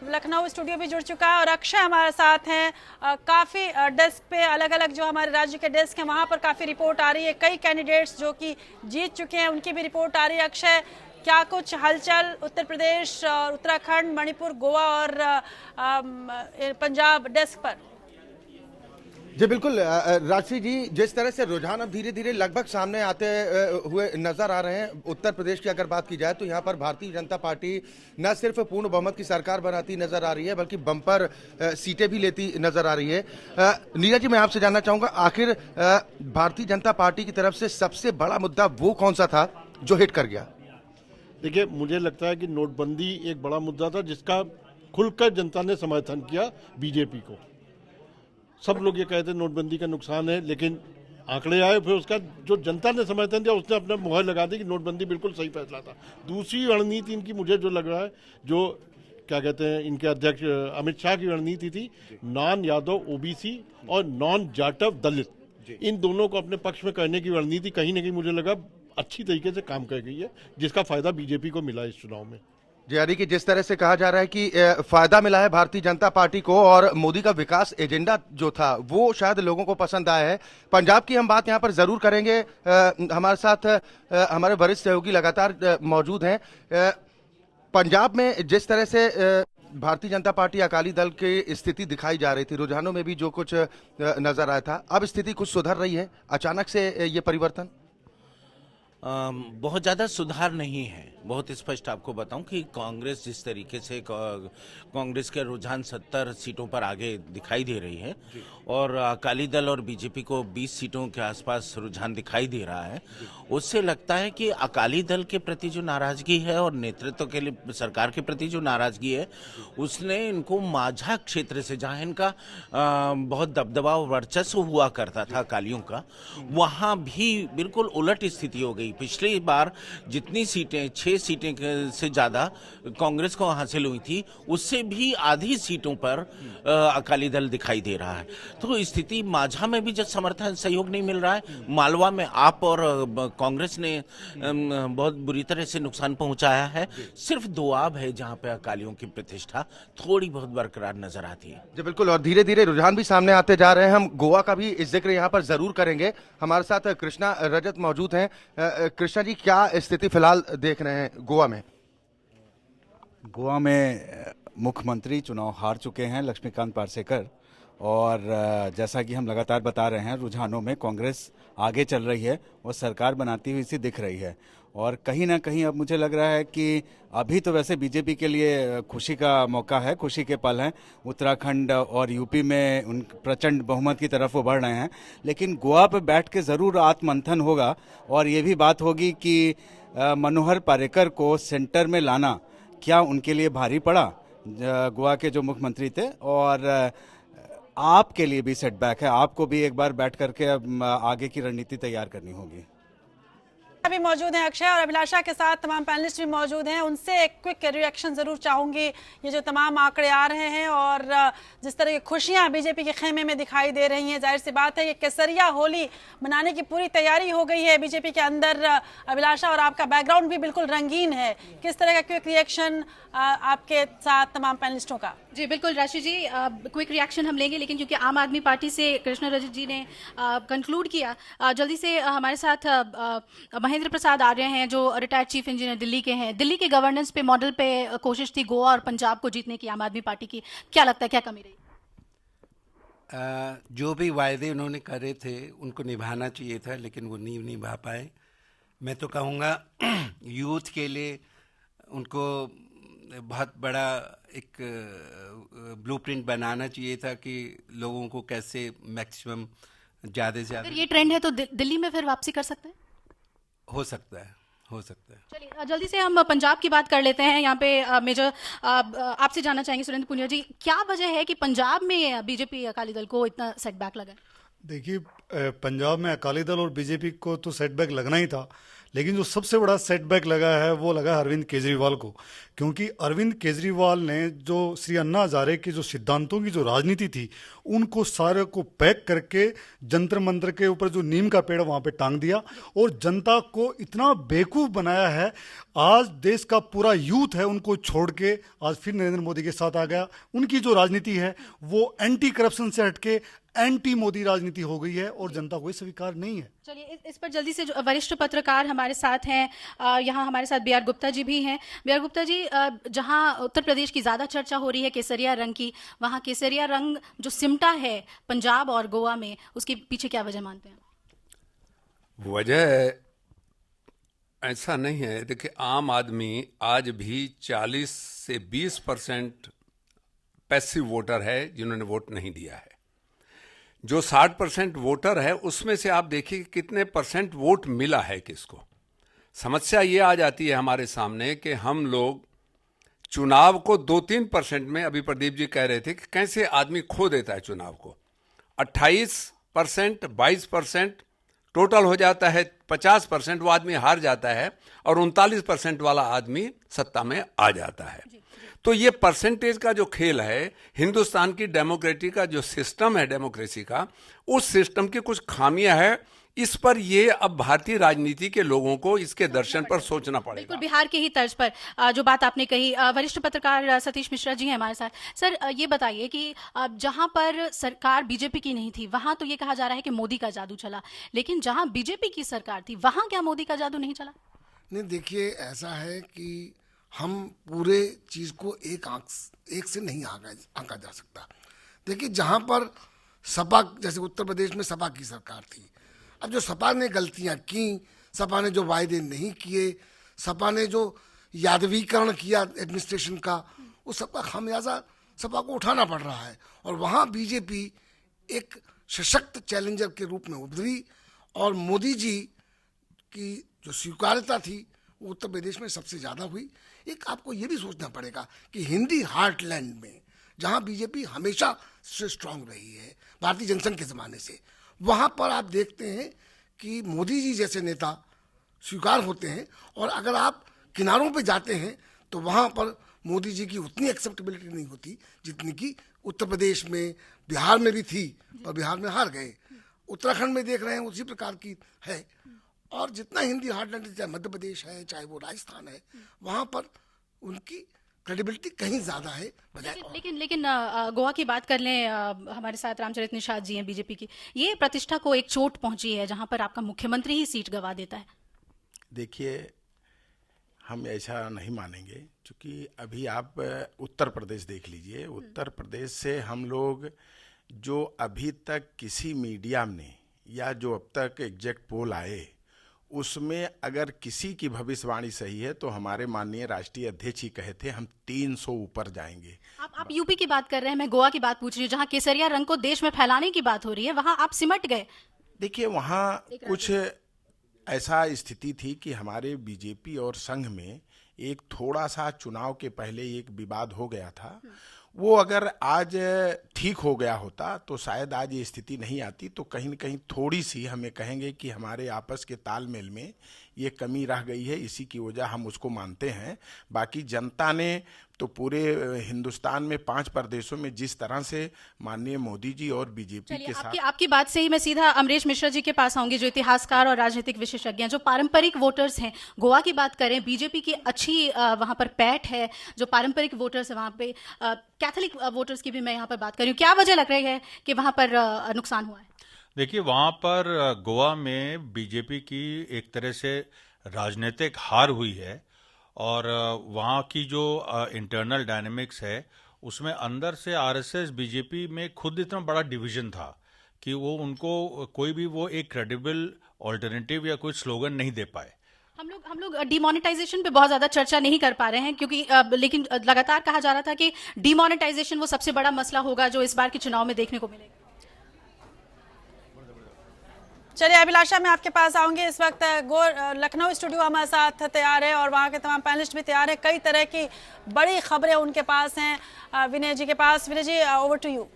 लखनऊ स्टूडियो भी जुड़ चुका है और अक्षय हमारे साथ हैं। काफी डेस्क पे अलग अलग जो हमारे राज्य के डेस्क हैं वहां पर काफी रिपोर्ट आ रही है। कई कैंडिडेट्स जो कि जीत चुके हैं उनकी भी रिपोर्ट आ रही है। अक्षय, क्या कुछ हलचल उत्तर प्रदेश और उत्तराखंड, मणिपुर, गोवा और पंजाब डेस्क पर? जी बिल्कुल राशि जी, जिस तरह से रुझान अब धीरे धीरे लगभग सामने आते हुए नजर आ रहे हैं। उत्तर प्रदेश की अगर बात की जाए तो यहाँ पर भारतीय जनता पार्टी न सिर्फ पूर्ण बहुमत की सरकार बनाती नजर आ रही है बल्कि बम्पर सीटें भी लेती नजर आ रही है। नीरज जी, मैं आपसे जानना चाहूंगा, आखिर भारतीय जनता पार्टी की तरफ से सबसे बड़ा मुद्दा वो कौन सा था जो हिट कर गया? देखिए, मुझे लगता है कि नोटबंदी एक बड़ा मुद्दा था जिसका खुलकर जनता ने समर्थन किया बीजेपी को। सब लोग ये कहते हैं नोटबंदी का नुकसान है, लेकिन आंकड़े आए, फिर उसका जो जनता ने समर्थन दिया उसने अपना मुहर लगा दी कि नोटबंदी बिल्कुल सही फैसला था। दूसरी रणनीति इनकी मुझे जो लग रहा है, जो क्या कहते हैं इनके अध्यक्ष अमित शाह की रणनीति थी, नॉन यादव ओबीसी और नॉन जाटव दलित, इन दोनों को अपने पक्ष में करने की रणनीति कहीं ना कहीं मुझे लगा अच्छी तरीके से काम कर गई है, जिसका फायदा बीजेपी को मिला इस चुनाव में। यानी कि जिस तरह से कहा जा रहा है कि फायदा मिला है भारतीय जनता पार्टी को और मोदी का विकास एजेंडा जो था वो शायद लोगों को पसंद आया है। पंजाब की हम बात यहां पर जरूर करेंगे। हमारे साथ हमारे वरिष्ठ सहयोगी लगातार मौजूद हैं। पंजाब में जिस तरह से भारतीय जनता पार्टी अकाली दल की स्थिति दिखाई जा रही थी, रुझानों में भी जो कुछ नजर आया था, अब स्थिति कुछ सुधर रही है अचानक से ये परिवर्तन? बहुत ज़्यादा सुधार नहीं है। बहुत स्पष्ट आपको बताऊं कि कांग्रेस जिस तरीके से कांग्रेस के रुझान 70 सीटों पर आगे दिखाई दे रही है और अकाली दल और बीजेपी को 20 सीटों के आसपास रुझान दिखाई दे रहा है, उससे लगता है कि अकाली दल के प्रति जो नाराजगी है और नेतृत्व के लिए सरकार के प्रति जो नाराजगी है, उसने इनको माझा क्षेत्र से, जहां इनका बहुत दबदबा और वर्चस्व हुआ करता था अकालियों का, वहां भी बिल्कुल उलट स्थिति हो गई। पिछली बार जितनी सीटें, 6 सीटें से ज्यादा कांग्रेस को हासिल हुई थी, उससे भी आधी सीटों पर अकाली दल दिखाई दे रहा है। तो स्थिति माझा में भी जब समर्थन सहयोग नहीं मिल रहा है, मालवा में आप और कांग्रेस ने बहुत बुरी तरह से नुकसान पहुंचाया है। सिर्फ दोआब है जहां पे अकालियों की प्रतिष्ठा थोड़ी बहुत बरकरार नजर आती है। जी बिल्कुल, और धीरे धीरे रुझान भी सामने आते जा रहे हैं। हम गोवा का भी जिक्र यहाँ पर जरूर करेंगे। हमारे साथ कृष्णा रजत मौजूद हैं। कृष्णा जी, क्या स्थिति फिलहाल देख रहे हैं गोवा में? गोवा में मुख्यमंत्री चुनाव हार चुके हैं लक्ष्मीकांत पार्सेकर, और जैसा कि हम लगातार बता रहे हैं, रुझानों में कांग्रेस आगे चल रही है और सरकार बनाती हुई सी दिख रही है। और कहीं ना कहीं अब मुझे लग रहा है कि अभी तो वैसे बीजेपी के लिए खुशी का मौका है, खुशी के पल हैं। उत्तराखंड और यूपी में उन प्रचंड बहुमत की तरफ वो बढ़ रहे हैं, लेकिन गोवा पे बैठ के ज़रूर आत्ममंथन होगा और ये भी बात होगी कि मनोहर पर्रिकर को सेंटर में लाना क्या उनके लिए भारी पड़ा, गोवा के जो मुख्यमंत्री थे, और आपके लिए भी सेटबैक है। आपको भी एक बार बैठ करके अब आगे की रणनीति तैयार करनी होगी। अभी मौजूद हैं अक्षय और अभिलाषा के साथ, तमाम पैनलिस्ट भी मौजूद हैं। उनसे एक क्विक रिएक्शन जरूर चाहूंगी। ये जो तमाम आंकड़े आ रहे हैं और जिस तरह की खुशियां बीजेपी के खेमे में दिखाई दे रही हैं, जाहिर सी बात है कि केसरिया होली मनाने की पूरी तैयारी हो गई है बीजेपी के अंदर। अभिलाषा, और आपका बैकग्राउंड भी बिल्कुल रंगीन है, किस तरह का क्विक रिएक्शन आपके साथ तमाम पैनलिस्टों का? जी बिल्कुल राशि जी, क्विक रिएक्शन हम लेंगे, लेकिन क्योंकि आम आदमी पार्टी से कृष्णा रजत जी ने कंक्लूड किया, जल्दी से हमारे साथ महेंद्र प्रसाद आर्य हैं जो रिटायर्ड चीफ इंजीनियर दिल्ली के हैं। दिल्ली के गवर्नेंस पे, मॉडल पे कोशिश थी गोवा और पंजाब को जीतने की आम आदमी पार्टी की, क्या लगता है क्या कमी रही? जो भी वायदे उन्होंने करे थे उनको निभाना चाहिए था, लेकिन वो नहीं निभा पाए। मैं तो कहूँगा यूथ के लिए उनको बहुत बड़ा एक ब्लूप्रिंट बनाना चाहिए था कि लोगों को कैसे मैक्सिमम ज़्यादा से ज़्यादा अगर ये ट्रेंड है तो दिल्ली में फिर वापसी कर सकते हैं? हो सकता है, हो सकता है। चलिए जल्दी से हम पंजाब की बात कर लेते हैं। यहाँ पे मेजर आपसे जानना चाहेंगे सुरेंद्र पुनिया जी, क्या वजह है कि पंजाब में बीजेपी अकाली दल को इतना सेटबैक लगा? देखिए, पंजाब में अकाली दल और बीजेपी को तो सेटबैक लगना ही था, लेकिन जो सबसे बड़ा सेटबैक लगा है वो लगा अरविंद केजरीवाल को, क्योंकि अरविंद केजरीवाल ने जो श्री अन्ना हजारे के जो सिद्धांतों की जो राजनीति थी उनको सारे को पैक करके जंतर मंतर के ऊपर जो नीम का पेड़ वहाँ पे टांग दिया और जनता को इतना बेवकूफ़ बनाया है। आज देश का पूरा यूथ है उनको छोड़ के आज फिर नरेंद्र मोदी के साथ आ गया। उनकी जो राजनीति है वो एंटी करप्शन से हटके एंटी मोदी राजनीति हो गई है और जनता को स्वीकार नहीं है। चलिए इस पर जल्दी से जो वरिष्ठ पत्रकार हमारे साथ हैं, यहाँ हमारे साथ बी आर गुप्ता जी भी हैं। बी आर गुप्ता जी, जहाँ उत्तर प्रदेश की ज़्यादा चर्चा हो रही है केसरिया रंग की, वहाँ केसरिया रंग जो सिमटा है पंजाब और गोवा में, उसके पीछे क्या वजह मानते हैं? वजह ऐसा नहीं है। देखिए, आम आदमी आज भी 40 से 20% पैसिव वोटर है जिन्होंने वोट नहीं दिया है। जो 60% वोटर है उसमें से आप देखिए कितने परसेंट वोट मिला है किसको। समस्या ये आ जाती है हमारे सामने कि हम लोग चुनाव को 2-3% में, अभी प्रदीप जी कह रहे थे कि कैसे आदमी खो देता है चुनाव को। 28%, 22% टोटल हो जाता है, 50% वो आदमी हार जाता है और 39% वाला आदमी सत्ता में आ जाता है। तो ये परसेंटेज का जो खेल है, हिंदुस्तान की डेमोक्रेसी का जो सिस्टम है, डेमोक्रेसी का, उस सिस्टम की कुछ खामियां हैं। इस पर ये अब भारतीय राजनीति के लोगों को इसके दर्शन पर सोचना पड़ेगा। बिल्कुल बिहार के ही तर्ज पर जो बात आपने कही। वरिष्ठ पत्रकार सतीश मिश्रा जी हैं हमारे साथ। सर, ये बताइए कि जहां पर सरकार बीजेपी की नहीं थी वहां तो ये कहा जा रहा है कि मोदी का जादू चला, लेकिन जहां बीजेपी की सरकार थी वहां क्या मोदी का जादू नहीं चला? नहीं, देखिए, ऐसा है कि हम पूरे चीज को एक से नहीं आंका जा सकता। देखिए, जहां पर सपा, जैसे उत्तर प्रदेश में सपा की सरकार थी, अब जो सपा ने गलतियां की, सपा ने जो वायदे नहीं किए, सपा ने जो यादवीकरण किया एडमिनिस्ट्रेशन का, उस सबका खामियाजा सपा को उठाना पड़ रहा है। और वहाँ बीजेपी एक सशक्त चैलेंजर के रूप में उभरी और मोदी जी की जो स्वीकार्यता थी वो उत्तर प्रदेश में सबसे ज़्यादा हुई। एक आपको ये भी सोचना पड़ेगा कि हिंदी हार्टलैंड में जहाँ बीजेपी हमेशा से स्ट्रांग रही है भारतीय जनसंघ के ज़माने से, वहाँ पर आप देखते हैं कि मोदी जी जैसे नेता स्वीकार होते हैं और अगर आप किनारों पे जाते हैं तो वहाँ पर मोदी जी की उतनी एक्सेप्टेबिलिटी नहीं होती जितनी कि उत्तर प्रदेश में, बिहार में भी थी, पर बिहार में हार गए। उत्तराखंड में देख रहे हैं उसी प्रकार की है। और जितना हिंदी हार्टलैंड, चाहे मध्य प्रदेश है चाहे वो राजस्थान है, वहाँ पर उनकी क्रेडिबिलिटी कहीं ज़्यादा है। लेकिन गोवा की बात कर लें, हमारे साथ रामचरित निषाद जी हैं बीजेपी की। ये प्रतिष्ठा को एक चोट पहुंची है जहां पर आपका मुख्यमंत्री ही सीट गंवा देता है। देखिए, हम ऐसा नहीं मानेंगे, क्योंकि अभी आप उत्तर प्रदेश देख लीजिए। उत्तर प्रदेश से हम लोग जो अभी तक किसी मीडिया में या जो अब तक एग्जैक्ट पोल आए उसमें अगर किसी की भविष्यवाणी सही है तो हमारे माननीय राष्ट्रीय अध्यक्ष ही कहे थे हम 300 ऊपर जाएंगे। आप यूपी की बात कर रहे हैं, मैं गोवा की बात पूछ रही हूँ, जहाँ केसरिया रंग को देश में फैलाने की बात हो रही है, वहाँ आप सिमट गए। देखिए, वहाँ कुछ ऐसा स्थिति थी कि हमारे बीजेपी और संघ में एक थोड़ा सा चुनाव के पहले एक विवाद हो गया था। वो अगर आज ठीक हो गया होता तो शायद आज ये स्थिति नहीं आती। तो कहीं न कहीं थोड़ी सी हमें कहेंगे कि हमारे आपस के तालमेल में ये कमी रह गई है, इसी की वजह हम उसको मानते हैं। बाकी जनता ने तो पूरे हिंदुस्तान में 5 प्रदेशों में जिस तरह से माननीय मोदी जी और बीजेपी के साथ। आपकी बात से ही मैं सीधा अमरीश मिश्रा जी के पास आऊंगी, जो इतिहासकार और राजनीतिक विशेषज्ञ हैं, जो पारंपरिक वोटर्स हैं। गोवा की बात करें, बीजेपी की अच्छी वहां पर पैठ है, जो पारंपरिक वोटर्स है वहां पे, कैथोलिक वोटर्स की भी मैं यहाँ पर बात कर रही हूँ। क्या वजह लग रही है कि वहां पर नुकसान हुआ है? देखिए, वहाँ पर गोवा में बीजेपी की एक तरह से राजनीतिक हार हुई है और वहाँ की जो इंटरनल डायनेमिक्स है उसमें अंदर से आरएसएस बीजेपी में खुद इतना बड़ा डिवीजन था कि वो उनको कोई भी वो एक क्रेडिबल ऑल्टरनेटिव या कोई स्लोगन नहीं दे पाए। हम लोग डिमोनेटाइजेशन पे बहुत ज्यादा चर्चा नहीं कर पा रहे हैं, क्योंकि लेकिन लगातार कहा जा रहा था कि डिमोनेटाइजेशन वो सबसे बड़ा मसला होगा जो इस बार के चुनाव में देखने को मिलेगा। चलिए अभिलाषा, मैं आपके पास आऊंगी। इस वक्त लखनऊ स्टूडियो हमारे साथ तैयार है और वहाँ के तमाम पैनलिस्ट भी तैयार है। कई तरह की बड़ी खबरें उनके पास हैं विनय जी के पास। विनय जी, ओवर टू यू।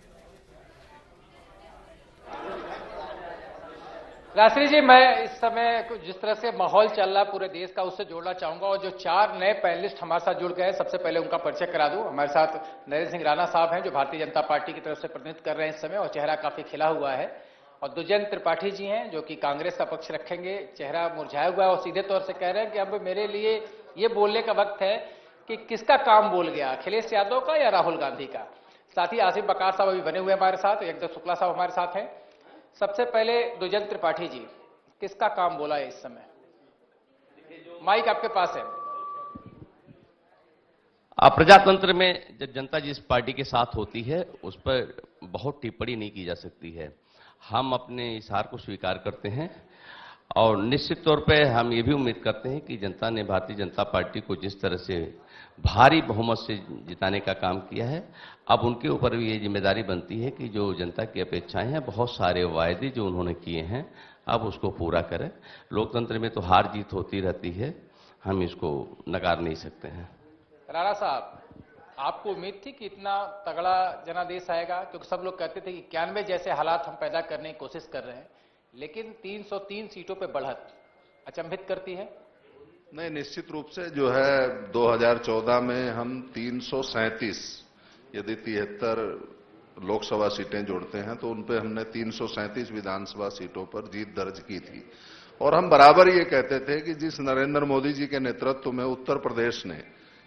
राजश्री जी, मैं इस समय जिस तरह से माहौल चल रहा है पूरे देश का, उससे जोड़ना चाहूंगा। और जो 4 नए पैनलिस्ट हमारे साथ जुड़ गए हैं, सबसे पहले उनका परिचय करा दूं। हमारे साथ नरेंद्र सिंह राणा साहब हैं, जो भारतीय जनता पार्टी की तरफ से प्रतिनिधित्व कर रहे हैं इस समय, और चेहरा काफी खिला हुआ है। और दुष्यंत त्रिपाठी जी हैं, जो कि कांग्रेस का पक्ष रखेंगे, चेहरा मुरझाया हुआ है और सीधे तौर से कह रहे हैं कि अब मेरे लिए ये बोलने का वक्त है कि किसका काम बोल गया, अखिलेश यादव का या राहुल गांधी का। साथ ही आसिफ बकार साहब अभी बने हुए हमारे साथ, एकदम शुक्ला साहब हमारे साथ हैं। सबसे पहले दुष्यंत त्रिपाठी जी, किसका काम बोला है इस समय? माइक आपके पास है। प्रजातंत्र में जब जनता जिस पार्टी के साथ होती है उस पर बहुत टिप्पणी नहीं की जा सकती है। हम अपने इस हार को स्वीकार करते हैं और निश्चित तौर पे हम ये भी उम्मीद करते हैं कि जनता ने भारतीय जनता पार्टी को जिस तरह से भारी बहुमत से जिताने का काम किया है, अब उनके ऊपर भी ये जिम्मेदारी बनती है कि जो जनता की अपेक्षाएं हैं, बहुत सारे वायदे जो उन्होंने किए हैं, अब उसको पूरा करें। लोकतंत्र में तो हार जीत होती रहती है, हम इसको नकार नहीं सकते हैं। राणा साहब, आपको उम्मीद थी कि इतना तगड़ा जनादेश आएगा? क्योंकि सब लोग कहते थे कि 91 जैसे हालात हम पैदा करने की कोशिश कर रहे हैं, लेकिन 303 सीटों पे बढ़त अचंभित करती है। नहीं, निश्चित रूप से जो है 2014 में हम 337, यदि 73 लोकसभा सीटें जोड़ते हैं तो उन पे हमने 337 विधानसभा सीटों पर जीत दर्ज की थी। और हम बराबर ये कहते थे कि जिस नरेंद्र मोदी जी के नेतृत्व में उत्तर प्रदेश ने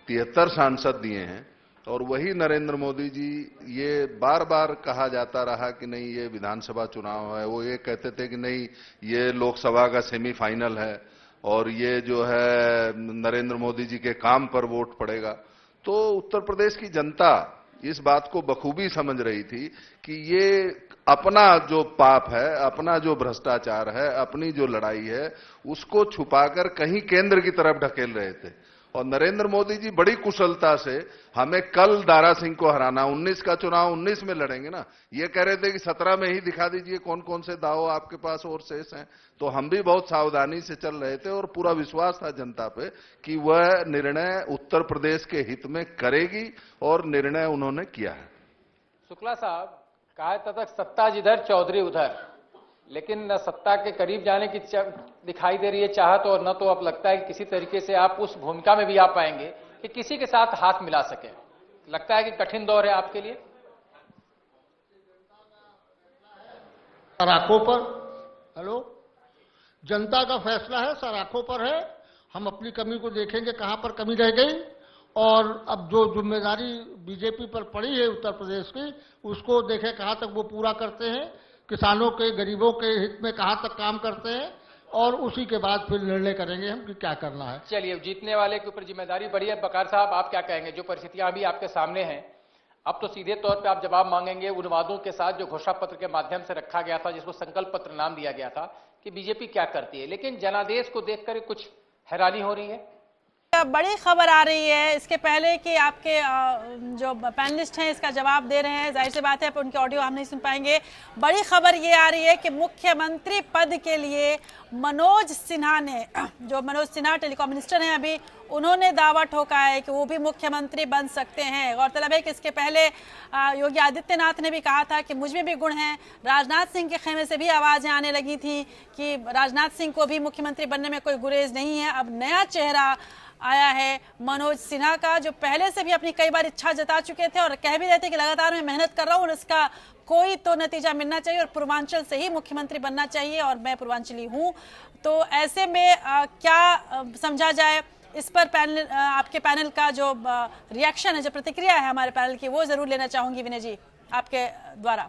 73 सांसद दिए हैं, और वही नरेंद्र मोदी जी, ये बार बार कहा जाता रहा कि नहीं ये विधानसभा चुनाव है, वो ये कहते थे कि नहीं ये लोकसभा का सेमीफाइनल है और ये जो है नरेंद्र मोदी जी के काम पर वोट पड़ेगा। तो उत्तर प्रदेश की जनता इस बात को बखूबी समझ रही थी कि ये अपना जो पाप है, अपना जो भ्रष्टाचार है, अपनी जो लड़ाई है, उसको छुपाकर कहीं केंद्र की तरफ ढकेल रहे थे। और नरेंद्र मोदी जी बड़ी कुशलता से हमें कल दारा सिंह को हराना, 19 का चुनाव 19 में लड़ेंगे ना, ये कह रहे थे कि 17 में ही दिखा दीजिए कौन कौन से दाव आपके पास और शेष हैं। तो हम भी बहुत सावधानी से चल रहे थे और पूरा विश्वास था जनता पे कि वह निर्णय उत्तर प्रदेश के हित में करेगी, और निर्णय उन्होंने किया है। शुक्ला साहब, कहा था सत्ता जिधर चौधरी उधर, लेकिन न सत्ता के करीब जाने की दिखाई दे रही है चाहत, और न तो अब लगता है कि किसी तरीके से आप उस भूमिका में भी आ पाएंगे कि किसी के साथ हाथ मिला सके। लगता है कि कठिन दौर है आपके लिए। सराखों पर, हेलो, जनता का फैसला है, सराखों पर है। हम अपनी कमी को देखेंगे कहां पर कमी रह गई, और अब जो जिम्मेदारी बीजेपी पर पड़ी है उत्तर प्रदेश की, उसको देखें कहां तक वो पूरा करते हैं, किसानों के, गरीबों के हित में कहां तक काम करते हैं, और उसी के बाद फिर निर्णय करेंगे हम कि क्या करना है। चलिए, जीतने वाले के ऊपर जिम्मेदारी बढ़ी है। बकार साहब, आप क्या कहेंगे? जो परिस्थितियां अभी आपके सामने हैं, अब तो सीधे तौर पे आप जवाब मांगेंगे उन वादों के साथ जो घोषणा पत्र के माध्यम से रखा गया था, जिसको संकल्प पत्र नाम दिया गया था कि बीजेपी क्या करती है, लेकिन जनादेश को देखकर कुछ हैरानी हो रही है। बड़ी खबर आ रही है इसके पहले कि आपके जो पैनलिस्ट हैं इसका जवाब दे रहे हैं, जाहिर सी बात है उनके ऑडियो हम नहीं सुन पाएंगे। बड़ी खबर ये आ रही है कि मुख्यमंत्री पद के लिए मनोज सिन्हा ने, जो मनोज सिन्हा टेलीकॉम मिनिस्टर हैं अभी, उन्होंने दावा ठोका है कि वो भी मुख्यमंत्री बन सकते हैं। गौरतलब है कि इसके पहले योगी आदित्यनाथ ने भी कहा था कि मुझ में भी गुण हैं। राजनाथ सिंह के खेमे से भी आवाजें आने लगी थी कि राजनाथ सिंह को भी मुख्यमंत्री बनने में कोई गुरेज नहीं है। अब नया चेहरा आया है मनोज सिन्हा का, जो पहले से भी अपनी कई बार इच्छा जता चुके थे और कह भी रहे थे कि लगातार मैं मेहनत कर रहा हूँ और इसका कोई तो नतीजा मिलना चाहिए और पूर्वांचल से ही मुख्यमंत्री बनना चाहिए, और मैं पूर्वांचली हूँ। तो ऐसे में क्या समझा जाए, इस पर पैनल, आपके पैनल का जो रिएक्शन है, जो प्रतिक्रिया है हमारे पैनल की, वो जरूर लेना चाहूंगी विनय जी आपके द्वारा।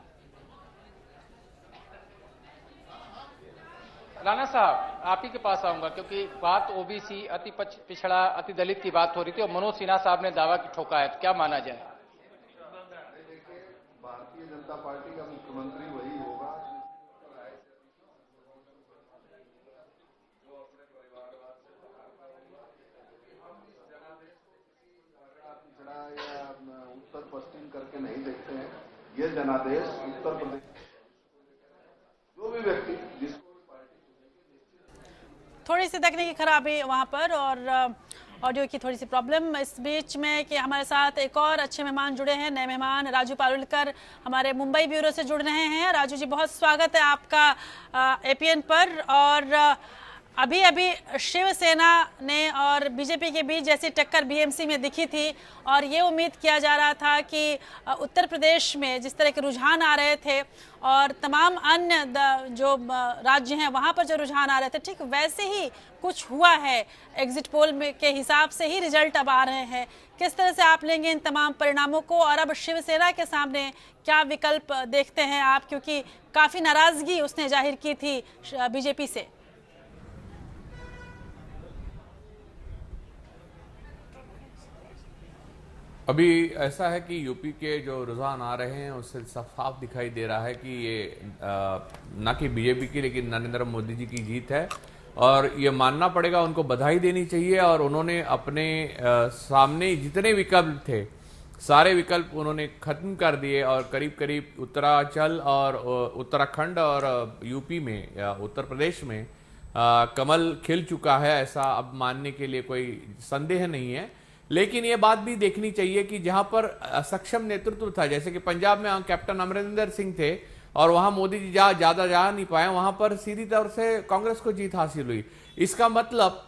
राणा साहब, आप ही के पास आऊंगा, क्योंकि बात ओबीसी, अति पिछड़ा, अति दलित की बात हो रही थी और मनोज सिन्हा साहब ने दावा ठोका है, तो क्या माना जाए? भारतीय जनता पार्टी का मुख्यमंत्री वही होगा या उत्तर पश्चिम करके नहीं देखते हैं। ये जनादेश उत्तर प्रदेश जो भी व्यक्ति जिसको थोड़ी सी तकनीकी खराबी वहाँ पर और ऑडियो की थोड़ी सी प्रॉब्लम। इस बीच में कि हमारे साथ एक और अच्छे मेहमान जुड़े हैं, नए मेहमान राजू पारुलकर हमारे मुंबई ब्यूरो से जुड़ रहे हैं। राजू जी, बहुत स्वागत है आपका एपीएन पर। और अभी अभी शिवसेना ने और बीजेपी के बीच जैसी टक्कर बीएमसी में दिखी थी और ये उम्मीद किया जा रहा था कि उत्तर प्रदेश में जिस तरह के रुझान आ रहे थे और तमाम अन्य जो राज्य हैं वहाँ पर जो रुझान आ रहे थे, ठीक वैसे ही कुछ हुआ है। एग्जिट पोल में के हिसाब से ही रिजल्ट अब आ रहे हैं। किस तरह से आप लेंगे इन तमाम परिणामों को और अब शिवसेना के सामने क्या विकल्प देखते हैं आप, क्योंकि काफ़ी नाराजगी उसने जाहिर की थी बीजेपी से? अभी ऐसा है कि यूपी के जो रुझान आ रहे हैं उससे साफ दिखाई दे रहा है कि ये ना कि बीजेपी की लेकिन नरेंद्र मोदी जी की जीत है और ये मानना पड़ेगा, उनको बधाई देनी चाहिए। और उन्होंने अपने सामने जितने विकल्प थे सारे विकल्प उन्होंने खत्म कर दिए और करीब करीब उत्तरांचल और उत्तराखंड और यूपी में या उत्तर प्रदेश में कमल खिल चुका है, ऐसा अब मानने के लिए कोई संदेह नहीं है। लेकिन ये बात भी देखनी चाहिए कि जहां पर सक्षम नेतृत्व था, जैसे कि पंजाब में कैप्टन अमरिंदर सिंह थे और वहां मोदी जी ज्यादा जा नहीं पाए, वहां पर सीधी तौर से कांग्रेस को जीत हासिल हुई। इसका मतलब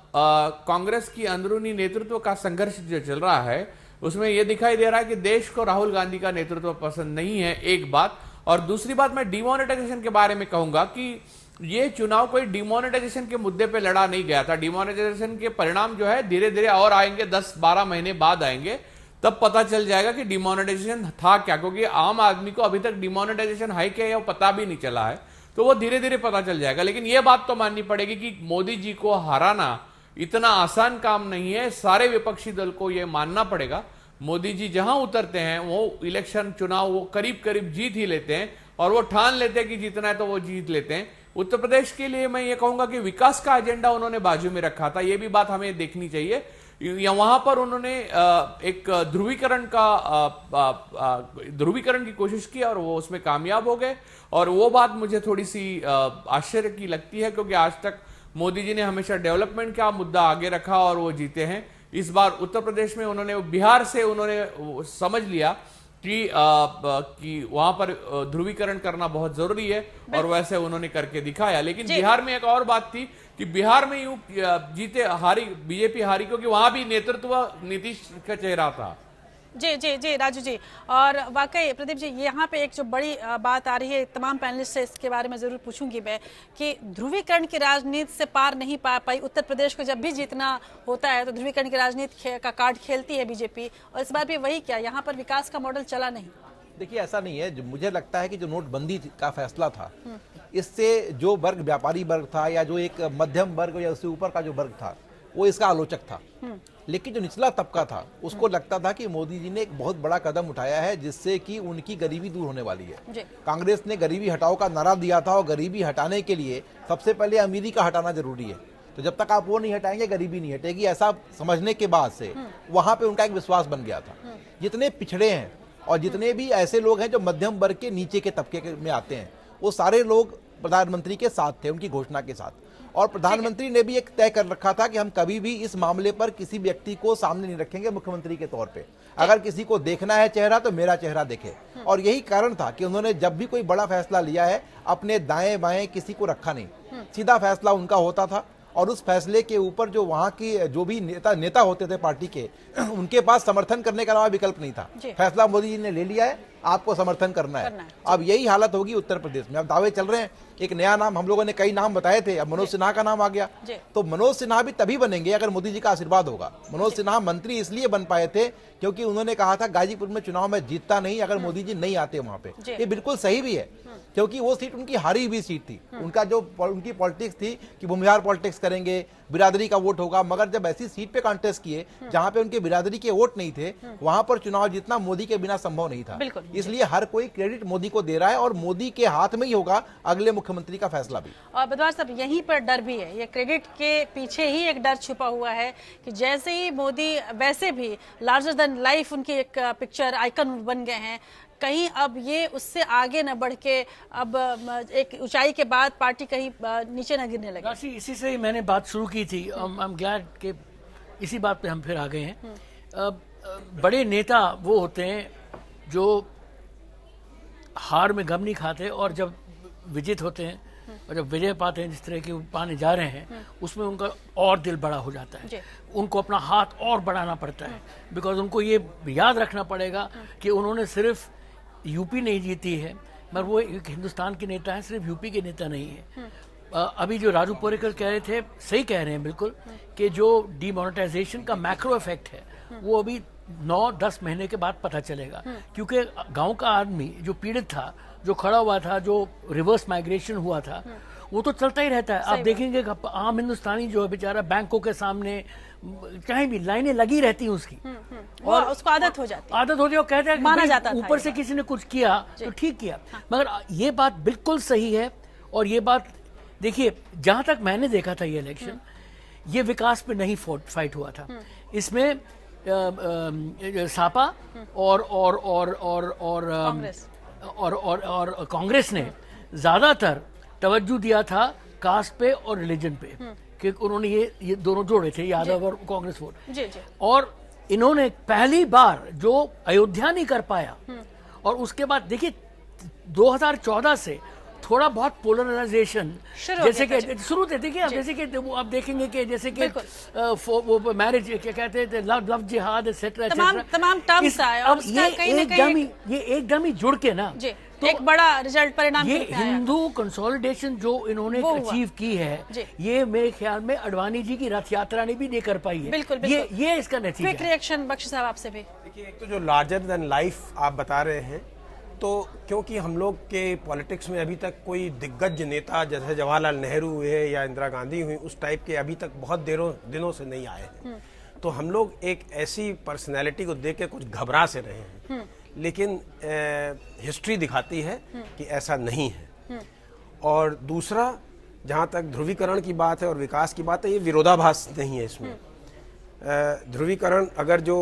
कांग्रेस की अंदरूनी नेतृत्व का संघर्ष जो चल रहा है उसमें यह दिखाई दे रहा है कि देश को राहुल गांधी का नेतृत्व पसंद नहीं है, एक बात। और दूसरी बात, मैं डिमोनेटाइजेशन के बारे में कहूंगा कि ये चुनाव कोई डिमोनेटाइजेशन के मुद्दे पे लड़ा नहीं गया था। डिमोनेटाइजेशन के परिणाम जो है धीरे धीरे और आएंगे, 10-12 महीने बाद आएंगे, तब पता चल जाएगा कि डिमोनेटाइजेशन था क्या, क्योंकि आम आदमी को अभी तक डिमोनेटाइजेशन है क्या या पता भी नहीं चला है, तो वो धीरे धीरे पता चल जाएगा। लेकिन ये बात तो माननी पड़ेगी कि मोदी जी को हराना इतना आसान काम नहीं है। सारे विपक्षी दल को यह मानना पड़ेगा, मोदी जी जहां उतरते हैं वो इलेक्शन चुनाव वो करीब करीब जीत ही लेते हैं और वो ठान लेते हैं कि जीतना है तो वो जीत लेते हैं। उत्तर प्रदेश के लिए मैं ये कहूंगा कि विकास का एजेंडा उन्होंने बाजू में रखा था, ये भी बात हमें देखनी चाहिए। या वहां पर उन्होंने एक ध्रुवीकरण की कोशिश की और वो उसमें कामयाब हो गए और वो बात मुझे थोड़ी सी आश्चर्य की लगती है, क्योंकि आज तक मोदी जी ने हमेशा डेवलपमेंट का मुद्दा आगे रखा और वो जीते हैं। इस बार उत्तर प्रदेश में उन्होंने बिहार से उन्होंने समझ लिया कि वहां पर ध्रुवीकरण करना बहुत जरूरी है और वैसे उन्होंने करके दिखाया। लेकिन बिहार में एक और बात थी कि बिहार में यूं हारी बीजेपी हारी क्योंकि वहां भी नेतृत्व नीतीश का चेहरा था। जी जी जी राजू जी, और वाकई प्रदीप जी यहाँ पे एक जो बड़ी बात आ रही है, तमाम पैनलिस्ट से इसके बारे में ज़रूर पूछूंगी मैं कि ध्रुवीकरण की राजनीति से पार नहीं पा पाई उत्तर प्रदेश को। जब भी जीतना होता है तो ध्रुवीकरण की राजनीति का कार्ड खेलती है बीजेपी, और इस बार भी वही क्या यहाँ पर विकास का मॉडल चला नहीं। देखिए ऐसा नहीं है, मुझे लगता है कि जो नोटबंदी का फैसला था इससे जो वर्ग व्यापारी वर्ग था या जो एक मध्यम वर्ग या उससे ऊपर का जो वर्ग था वो इसका आलोचक था, लेकिन जो निचला तबका था उसको लगता था कि मोदी जी ने एक बहुत बड़ा कदम उठाया है जिससे कि उनकी गरीबी दूर होने वाली है। कांग्रेस ने गरीबी हटाओ का नारा दिया था और गरीबी हटाने के लिए सबसे पहले अमीरी का हटाना जरूरी है, तो जब तक आप वो नहीं हटाएंगे गरीबी नहीं हटेगी, ऐसा समझने के बाद से वहां पे उनका एक विश्वास बन गया था। जितने पिछड़े हैं और जितने भी ऐसे लोग हैं जो मध्यम वर्ग के नीचे के तबके में आते हैं वो सारे लोग प्रधानमंत्री के साथ थे, उनकी घोषणा के साथ। और प्रधानमंत्री ने भी एक तय कर रखा था कि हम कभी भी इस मामले पर किसी व्यक्ति को सामने नहीं रखेंगे मुख्यमंत्री के तौर पे, अगर किसी को देखना है चेहरा तो मेरा चेहरा देखे। और यही कारण था कि उन्होंने जब भी कोई बड़ा फैसला लिया है अपने दाएं बाएं किसी को रखा नहीं, सीधा फैसला उनका होता था। और उस फैसले के ऊपर जो वहां की जो भी नेता होते थे पार्टी के, उनके पास समर्थन करने के अलावा विकल्प नहीं था। फैसला मोदी जी ने ले लिया है, आपको समर्थन करना है। अब यही हालत होगी उत्तर प्रदेश में। अब दावे चल रहे हैं, एक नया नाम, हम लोगों ने कई नाम बताए थे, अब मनोज सिन्हा का नाम आ गया। तो मनोज सिन्हा भी तभी बनेंगे अगर मोदी जी का आशीर्वाद होगा। मनोज सिन्हा मंत्री इसलिए बन पाए थे क्योंकि उन्होंने कहा था गाजीपुर में चुनाव में जीतता नहीं अगर मोदी जी नहीं आते वहां पे। ये बिल्कुल सही भी है क्योंकि वो सीट उनकी हारी हुई सीट थी। उनका जो उनकी पॉलिटिक्स थी कि भूमिहार पॉलिटिक्स करेंगे, बिरादरी का वोट होगा, मगर जब ऐसी सीट पे कॉन्टेस्ट किए जहां पे उनके बिरादरी के वोट नहीं थे, वहां पर चुनाव जीतना मोदी के बिना संभव नहीं था। इसलिए हर कोई क्रेडिट मोदी को दे रहा है और मोदी के हाथ में ही होगा अगले मुख्यमंत्री का फैसला भी। और बदवार साहब यहीं पर डर भी है, ये क्रेडिट के पीछे ही एक डर छुपा हुआ है कि जैसे ही मोदी वैसे भी लार्जर देन लाइफ उनकी एक पिक्चर आइकन बन गए हैं, कहीं अब ये उससे आगे न बढ़ के अब एक ऊंचाई के बाद पार्टी कहीं नीचे न गिरने लगे? राशि, इसी से ही मैंने बात शुरू की थी। आई एम ग्लैड कि इसी बात पे हम फिर आ गए हैं। बड़े नेता वो होते हैं जो हार में गम नहीं खाते, और जब विजित होते हैं और जब विजय पाते हैं, जिस तरह के पाने जा रहे हैं, उसमें उनका और दिल बड़ा हो जाता है। उनको अपना हाथ और बढ़ाना पड़ता है, बिकॉज उनको ये याद रखना पड़ेगा कि उन्होंने सिर्फ यूपी नहीं जीती है, मगर वो एक हिंदुस्तान के नेता हैं, सिर्फ यूपी के नेता नहीं है। अभी जो राजू पोरेकर कह रहे थे, सही कह रहे हैं बिल्कुल, कि जो डिमोनेटाइजेशन का मैक्रो इफेक्ट है वो अभी 9-10 महीने के बाद पता चलेगा, क्योंकि गांव का आदमी जो पीड़ित था, जो खड़ा हुआ था, जो रिवर्स माइग्रेशन हुआ था, वो तो चलता ही रहता है। आप देखेंगे आम हिंदुस्तानी जो है बेचारा बैंकों के सामने कहीं भी लाइनें लगी रहती हैं उसकी, और उसको आदत हो जाती है, आदत हो जाती है, और कहते हैं माना जाता था ऊपर से किसी ने कुछ किया तो ठीक किया। मगर ये बात बिल्कुल सही है, और ये बात देखिए, जहां तक मैंने देखा था ये इलेक्शन, ये विकास पे नहीं फाइट हुआ था। इसमें सापा और कांग्रेस ने ज्यादातर तवज्जो दिया था कास्ट पे और रिलीजन पे, कि उन्होंने ये दोनों जोड़े थे, यादव और कांग्रेस वोट। और इन्होंने पहली बार जो अयोध्या नहीं कर पाया, और उसके बाद देखिए 2014 से थोड़ा बहुत पोलराइजेशन जैसे कि शुरू थे। देखिए जैसे कि आप देखेंगे कि जैसे कि वो मैरिज क्या कहते थे, लव जिहाद एटसेट्रा, तमाम टर्म्स आए, और ये एकदम ही जुड़ के ना तो एक बड़ा रिजल्ट परिणाम ये हिंदू कंसोलिडेशन जो इन्होंने अचीव की है, ये मेरे ख्याल में अडवाणी जी की रथ यात्रा ने भी नहीं कर पाई है। बिल्कुल, ये इसका नतीजा। क्विक रिएक्शन बख्शी साहब आपसे भी। देखिए, एक तो जो लार्जर देन लाइफ आप बता रहे हैं, तो क्योंकि हम लोग के पॉलिटिक्स में अभी तक कोई दिग्गज नेता जैसे जवाहरलाल नेहरू हुए या इंदिरा गांधी हुई, उस टाइप के अभी तक बहुत दिनों से नहीं आए हैं। तो हम लोग एक ऐसी पर्सनैलिटी को देख के कुछ घबरा से रहे हैं, लेकिन हिस्ट्री दिखाती है कि ऐसा नहीं है। और दूसरा, जहाँ तक ध्रुवीकरण की बात है और विकास की बात है, ये विरोधाभास नहीं है इसमें। ध्रुवीकरण अगर जो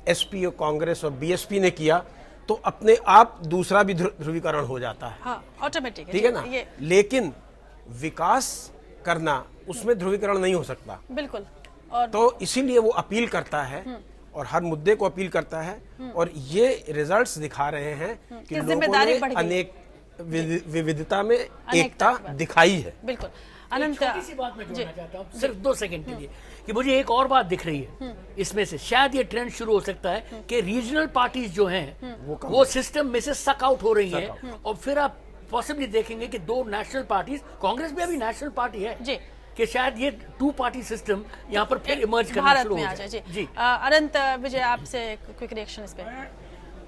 एसपी और कांग्रेस और बीएसपी ने किया, तो अपने आप दूसरा भी ध्रुवीकरण हो जाता है, ऑटोमेटिक, ठीक है ना। लेकिन विकास करना, उसमें ध्रुवीकरण नहीं हो सकता। बिल्कुल। और तो इसीलिए वो अपील करता है और हर मुद्दे को अपील करता है, और ये रिजल्ट्स दिखा रहे हैं कि लोगों ने अनेक विविधता में एकता दिखाई है। बिल्कुल। अनंत, छोटी सी बात मैं जोड़ना चाहता हूँ सिर्फ 2 सेकंड के लिए, कि मुझे एक और बात दिख रही है इसमें से, शायद ये ट्रेंड शुरू हो सकता है कि रीजनल पार्टीज जो हैं वो सिस्टम में से सक आउट हो रही हैं, और फिर आप पॉसिबली देखेंगे कि 2 नेशनल पार्टीज, कांग्रेस भी अभी नेशनल पार्टी है, कि शायद ये 2 पार्टी सिस्टम यहाँ पर फिर इमर्ज करना शुरू हो जाए। जी, अनंत विजय आपसे क्विक रिएक्शन इस पे।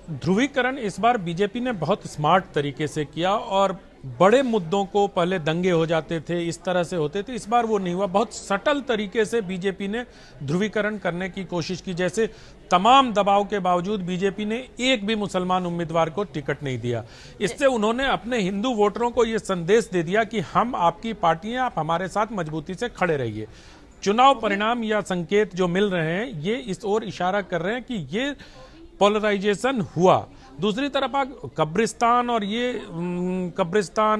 ध्रुवीकरण इस बार बीजेपी ने बहुत स्मार्ट तरीके से किया, और बड़े मुद्दों को पहले दंगे हो जाते थे, इस तरह से होते थे, इस बार वो नहीं हुआ। बहुत सटल तरीके से बीजेपी ने ध्रुवीकरण करने की कोशिश की। जैसे तमाम दबाव के बावजूद बीजेपी ने एक भी मुसलमान उम्मीदवार को टिकट नहीं दिया। इससे उन्होंने अपने हिंदू वोटरों को ये संदेश दे दिया कि हम आपकी पार्टी हैं, आप हमारे साथ मजबूती से खड़े रहिए। चुनाव परिणाम या संकेत जो मिल रहे हैं, ये इस ओर इशारा कर रहे हैं कि ये पोलराइजेशन हुआ। दूसरी तरफ आप कब्रिस्तान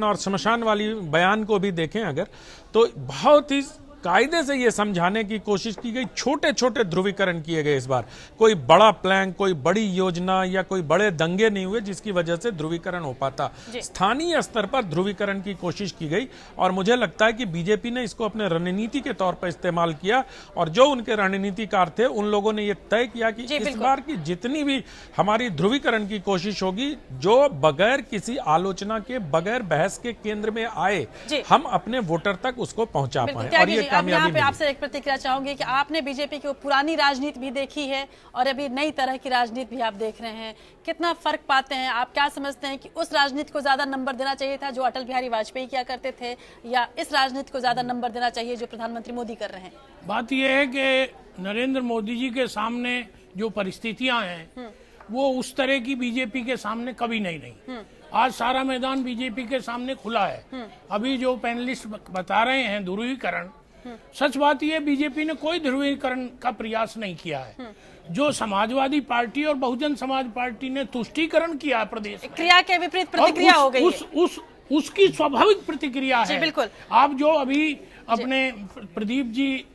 और शमशान वाली बयान को भी देखें अगर, तो बहुत ही कायदे से ये समझाने की कोशिश की गई, छोटे छोटे ध्रुवीकरण किए गए। इस बार कोई बड़ा प्लान, कोई बड़ी योजना या कोई बड़े दंगे नहीं हुए जिसकी वजह से ध्रुवीकरण हो पाता। स्थानीय स्तर पर ध्रुवीकरण की कोशिश की गई, और मुझे लगता है कि बीजेपी ने इसको अपने रणनीति के तौर पर इस्तेमाल किया, और जो उनके रणनीतिकार थे उन लोगों ने ये तय किया कि इस बार की जितनी भी हमारी ध्रुवीकरण की कोशिश होगी, जो बगैर किसी आलोचना के, बगैर बहस के केंद्र में आए, हम अपने वोटर तक उसको पहुंचा पाए। और ये अब यहाँ पे आपसे एक प्रतिक्रिया चाहूंगी कि आपने बीजेपी की पुरानी राजनीति भी देखी है और अभी नई तरह की राजनीति भी आप देख रहे हैं, कितना फर्क पाते हैं? आप क्या समझते हैं कि उस राजनीति को ज्यादा नंबर देना चाहिए था जो अटल बिहारी वाजपेयी किया करते थे, या इस राजनीति को ज्यादा नंबर देना चाहिए जो प्रधानमंत्री मोदी कर रहे हैं? बात यह है कि नरेंद्र मोदी जी के सामने जो परिस्थितियां हैं वो उस तरह की बीजेपी के सामने कभी नहीं। आज सारा मैदान बीजेपी के सामने खुला है। अभी जो पैनलिस्ट बता रहे हैं ध्रुवीकरण, सच बात यह बीजेपी ने कोई ध्रुवीकरण का प्रयास नहीं किया है। जो समाजवादी पार्टी और बहुजन समाज पार्टी ने तुष्टीकरण किया प्रदेश में, क्रिया के विपरीत प्रतिक्रिया हो गई है। उसकी स्वाभाविक प्रतिक्रिया है। बिल्कुल। आप जो अभी अपने प्रदीप जी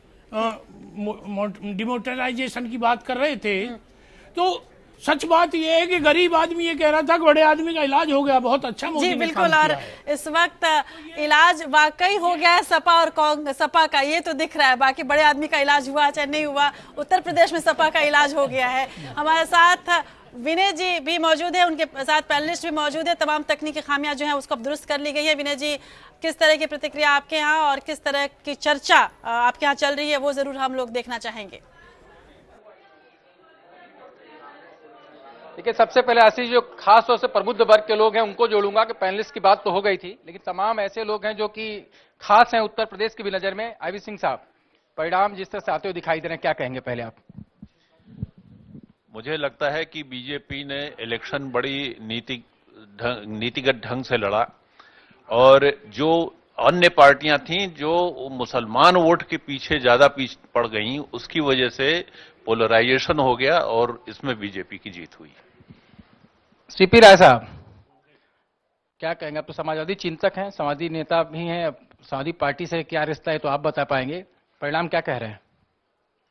डिमोनेटाइजेशन की बात कर रहे थे, तो सच बात यह है कि गरीब आदमी ये कह रहा था कि बड़े आदमी का इलाज हो गया, बहुत अच्छा मोदी जी ने बिल्कुल। काम और किया है। इस वक्त इलाज वाकई हो गया है सपा और सपा का, ये तो दिख रहा है। बाकी बड़े आदमी का इलाज हुआ चाहे नहीं हुआ, उत्तर प्रदेश में सपा का इलाज हो गया है। हमारे साथ विनय जी भी मौजूद है, उनके साथ पैनलिस्ट भी मौजूद है। तमाम तकनीकी खामियां जो हैं उसको अब दुरुस्त कर ली गई है। विनय जी, किस तरह की प्रतिक्रिया आपके यहाँ और किस तरह की चर्चा आपके यहाँ चल रही है, वो जरूर हम लोग देखना चाहेंगे। देखिए, सबसे पहले आशीष, जो खास तौर से प्रबुद्ध वर्ग के लोग हैं उनको जोड़ूंगा कि पैनलिस्ट की बात तो हो गई थी, लेकिन तमाम ऐसे लोग हैं जो कि खास हैं उत्तर प्रदेश की भी नजर में। आईवी सिंह साहब, परिणाम जिस तरह से आते हुए दिखाई दे रहे हैं, क्या कहेंगे पहले आप? मुझे लगता है कि बीजेपी ने इलेक्शन बड़ी नीतिगत ढंग से लड़ा, और जो अन्य पार्टियां थीं जो मुसलमान वोट के पीछे ज्यादा पड़ गईं, उसकी वजह से पोलराइजेशन हो गया और इसमें बीजेपी की जीत हुई। सीपी राय साहब, क्या कहेंगे? आप तो समाजवादी चिंतक हैं, समाजवादी नेता भी हैं, समाजवादी पार्टी से क्या रिश्ता है तो आप बता पाएंगे। परिणाम क्या कह रहे हैं?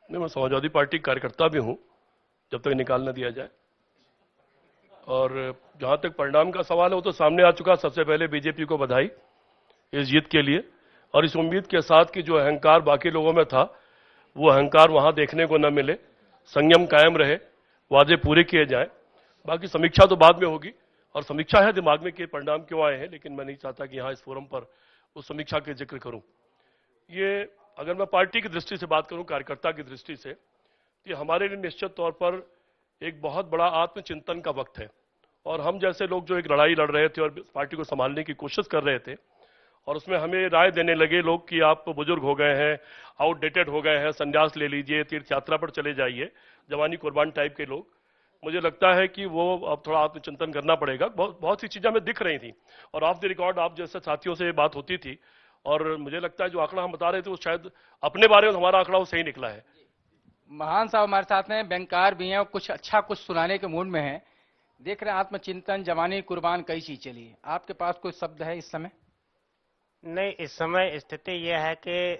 नहीं, मैं समाजवादी पार्टी कार्यकर्ता भी हूं, जब तक निकाल न दिया जाए। और जहां तक परिणाम का सवाल है वो तो सामने आ चुका। सबसे पहले बीजेपी को बधाई इस जीत के लिए, और इस उम्मीद के साथ कि जो अहंकार बाकी लोगों में था वो अहंकार वहां देखने को न मिले, संयम कायम रहे, वादे पूरे किए जाएं। बाकी समीक्षा तो बाद में होगी, और समीक्षा है दिमाग में कि परिणाम क्यों आए हैं, लेकिन मैं नहीं चाहता कि यहाँ इस फोरम पर उस समीक्षा के जिक्र करूं। ये अगर मैं पार्टी की दृष्टि से बात करूं, कार्यकर्ता की दृष्टि से, तो हमारे लिए निश्चित तौर पर एक बहुत बड़ा आत्मचिंतन का वक्त है। और हम जैसे लोग जो एक लड़ाई लड़ रहे थे और पार्टी को संभालने की कोशिश कर रहे थे, और उसमें हमें राय देने लगे लोग कि आप बुजुर्ग हो गए हैं, आउटडेटेड हो गए हैं, संन्यास ले लीजिए, तीर्थ यात्रा पर चले जाइए, जवानी कुर्बान टाइप के लोग। मुझे लगता है कि वो अब थोड़ा आत्मचिंतन करना पड़ेगा। बहुत सी चीजें हमें दिख रही थी, और ऑफ द रिकॉर्ड आप जैसे साथियों से ये बात होती थी, और मुझे लगता है जो आंकड़ा हम बता रहे थे वो शायद अपने बारे में हमारा आंकड़ा वो सही निकला है। महान साहब हमारे साथ हैं, बैंकार भी हैं और कुछ अच्छा कुछ सुनाने के मूड में हैं। देख रहे हैं आत्मचिंतन, जवानी कुर्बान, कई चीज चली है। आपके पास कोई शब्द है इस समय? नहीं, इस समय स्थिति यह है कि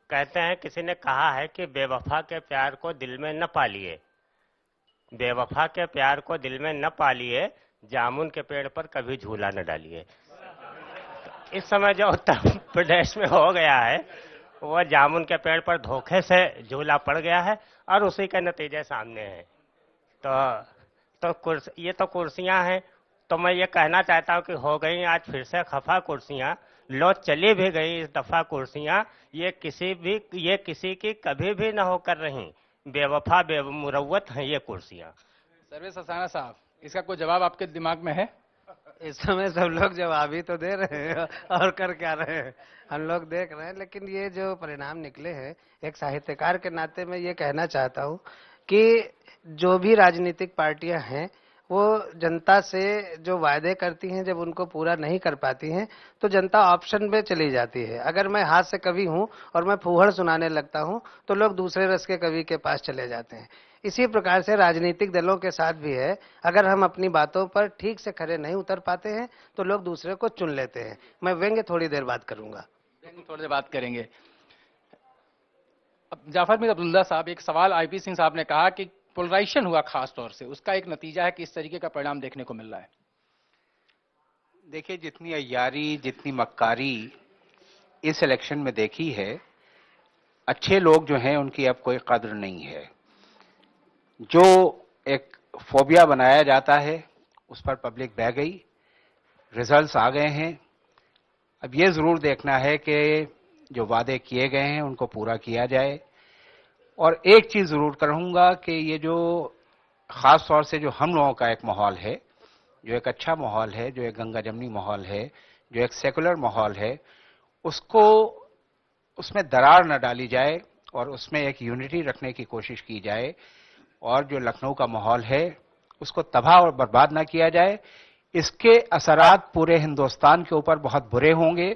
कहते हैं, किसी ने कहा है कि बेवफा के प्यार को दिल में न पालिए, बेवफा के प्यार को दिल में न पालिए, जामुन के पेड़ पर कभी झूला न डालिए। इस समय जो उत्तर प्रदेश में हो गया है वह जामुन के पेड़ पर धोखे से झूला पड़ गया है, और उसी के नतीजे सामने हैं। ये तो कुर्सियां हैं, तो मैं ये कहना चाहता हूं कि हो गई आज फिर से खफा कुर्सियां, लो चली भी गई इस दफा कुर्सियां, ये किसी की कभी भी न होकर रही, बेवफा बेमुरव्वत हैं ये कुर्सियां। सर्वेश असाना साहब, इसका कोई जवाब आपके दिमाग में है? इस समय सब लोग जवाब ही तो दे रहे हैं और कर क्या रहे हैं, हम लोग देख रहे हैं। लेकिन ये जो परिणाम निकले हैं, एक साहित्यकार के नाते मैं ये कहना चाहता हूँ कि जो भी राजनीतिक पार्टियां हैं वो जनता से जो वायदे करती हैं, जब उनको पूरा नहीं कर पाती हैं तो जनता ऑप्शन में चली जाती है। अगर मैं हाथ से कवि हूं और मैं फूहड़ सुनाने लगता हूं तो लोग दूसरे रस के कवि के पास चले जाते हैं। इसी प्रकार से राजनीतिक दलों के साथ भी है, अगर हम अपनी बातों पर ठीक से खरे नहीं उतर पाते हैं तो लोग दूसरे को चुन लेते हैं। मैं व्यंग्य थोड़ी देर बात करूंगा, थोड़ी देर बात करेंगे। अब जाफर मीर अब्दुल्ला साहब, एक सवाल आईपी सिंह साहब ने कहा कि पोलराइजेशन हुआ खास तौर से, उसका एक नतीजा है कि इस तरीके का परिणाम देखने को मिल रहा है। देखिए, जितनी अय्यारी, जितनी मक्कारी इस इलेक्शन में देखी है, अच्छे लोग जो हैं उनकी अब कोई कद्र नहीं है। जो एक फोबिया बनाया जाता है उस पर पब्लिक बह गई, रिजल्ट्स आ गए हैं। अब ये जरूर देखना है कि जो वादे किए गए हैं उनको पूरा किया जाए। और एक चीज जरूर कहूंगा कि ये जो खास तौर से जो हम लोगों का एक माहौल है, जो एक अच्छा माहौल है, जो एक गंगा जमनी माहौल है, जो एक सेकुलर माहौल है, उसमें दरार न डाली जाए और उसमें एक यूनिटी रखने की कोशिश की जाए। और जो लखनऊ का माहौल है उसको तबाह और बर्बाद न किया जाए। इसके असरात पूरे हिंदुस्तान के ऊपर बहुत बुरे होंगे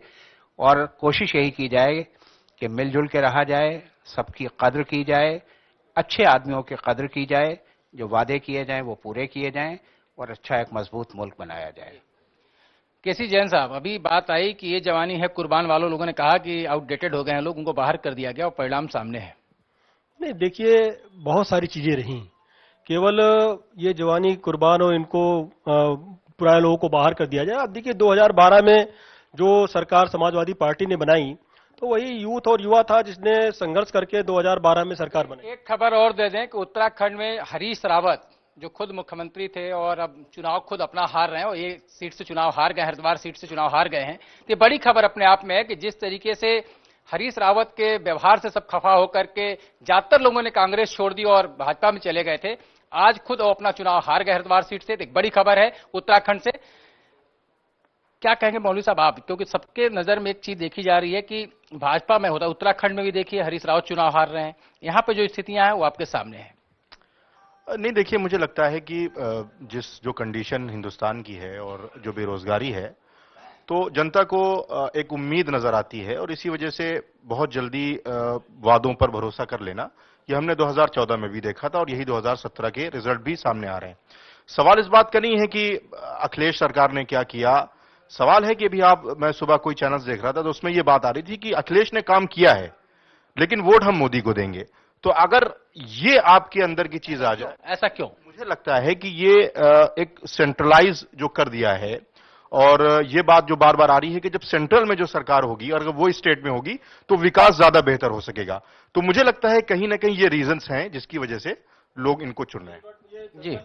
और कोशिश यही की जाए कि मिलजुल के रहा जाए, सबकी कद्र की जाए, अच्छे आदमियों की कद्र की जाए, जो वादे किए जाएं वो पूरे किए जाएं और अच्छा एक मजबूत मुल्क बनाया जाए। केसी जैन साहब, अभी बात आई कि ये जवानी है कुर्बान वालों, लोगों ने कहा कि आउटडेटेड हो गए हैं लोग, उनको बाहर कर दिया गया और परिणाम सामने है। नहीं, देखिए बहुत सारी चीजें रही, केवल ये जवानी कुर्बान और इनको पुराने लोगों को बाहर कर दिया जाए। अब देखिए 2012 में जो सरकार समाजवादी पार्टी ने बनाई तो वही यूथ और युवा था जिसने संघर्ष करके 2012 में सरकार बनाई। एक खबर और दे दें कि उत्तराखंड में हरीश रावत जो खुद मुख्यमंत्री थे और अब चुनाव खुद अपना हार रहे हैं और ये सीट से चुनाव हार गए, हरिद्वार सीट से चुनाव हार गए हैं। तो ये बड़ी खबर अपने आप में है कि जिस तरीके से हरीश रावत के व्यवहार से सब खफा होकर के ज्यादातर लोगों ने कांग्रेस छोड़ दी और भाजपा में चले गए थे, आज खुद वो अपना चुनाव हार गए हरिद्वार सीट से। एक बड़ी खबर है उत्तराखंड से। क्या कहेंगे मौलवी साहब आप, क्योंकि सबके नजर में एक चीज देखी जा रही है कि भाजपा में होता है, उत्तराखंड में भी देखिए हरीश रावत चुनाव हार रहे हैं, यहाँ पे जो स्थितियां हैं वो आपके सामने है। नहीं, देखिए मुझे लगता है कि जो कंडीशन हिंदुस्तान की है और जो बेरोजगारी है, तो जनता को एक उम्मीद नजर आती है और इसी वजह से बहुत जल्दी वादों पर भरोसा कर लेना, ये हमने 2014 में भी देखा था और यही 2017 के रिजल्ट भी सामने आ रहे हैं। सवाल इस बात का नहीं है कि अखिलेश सरकार ने क्या किया, सवाल है कि अभी मैं सुबह कोई चैनल देख रहा था तो उसमें यह बात आ रही थी कि अखिलेश ने काम किया है लेकिन वोट हम मोदी को देंगे। तो अगर ये आपके अंदर की चीज आ जाए, ऐसा क्यों? मुझे लगता है कि ये एक सेंट्रलाइज जो कर दिया है और ये बात जो बार बार आ रही है कि जब सेंट्रल में जो सरकार होगी और अगर वो स्टेट में होगी तो विकास ज्यादा बेहतर हो सकेगा। तो मुझे लगता है कहीं ना कहीं ये रीजंस हैं जिसकी वजह से लोग इनको चुन रहे हैं। जी,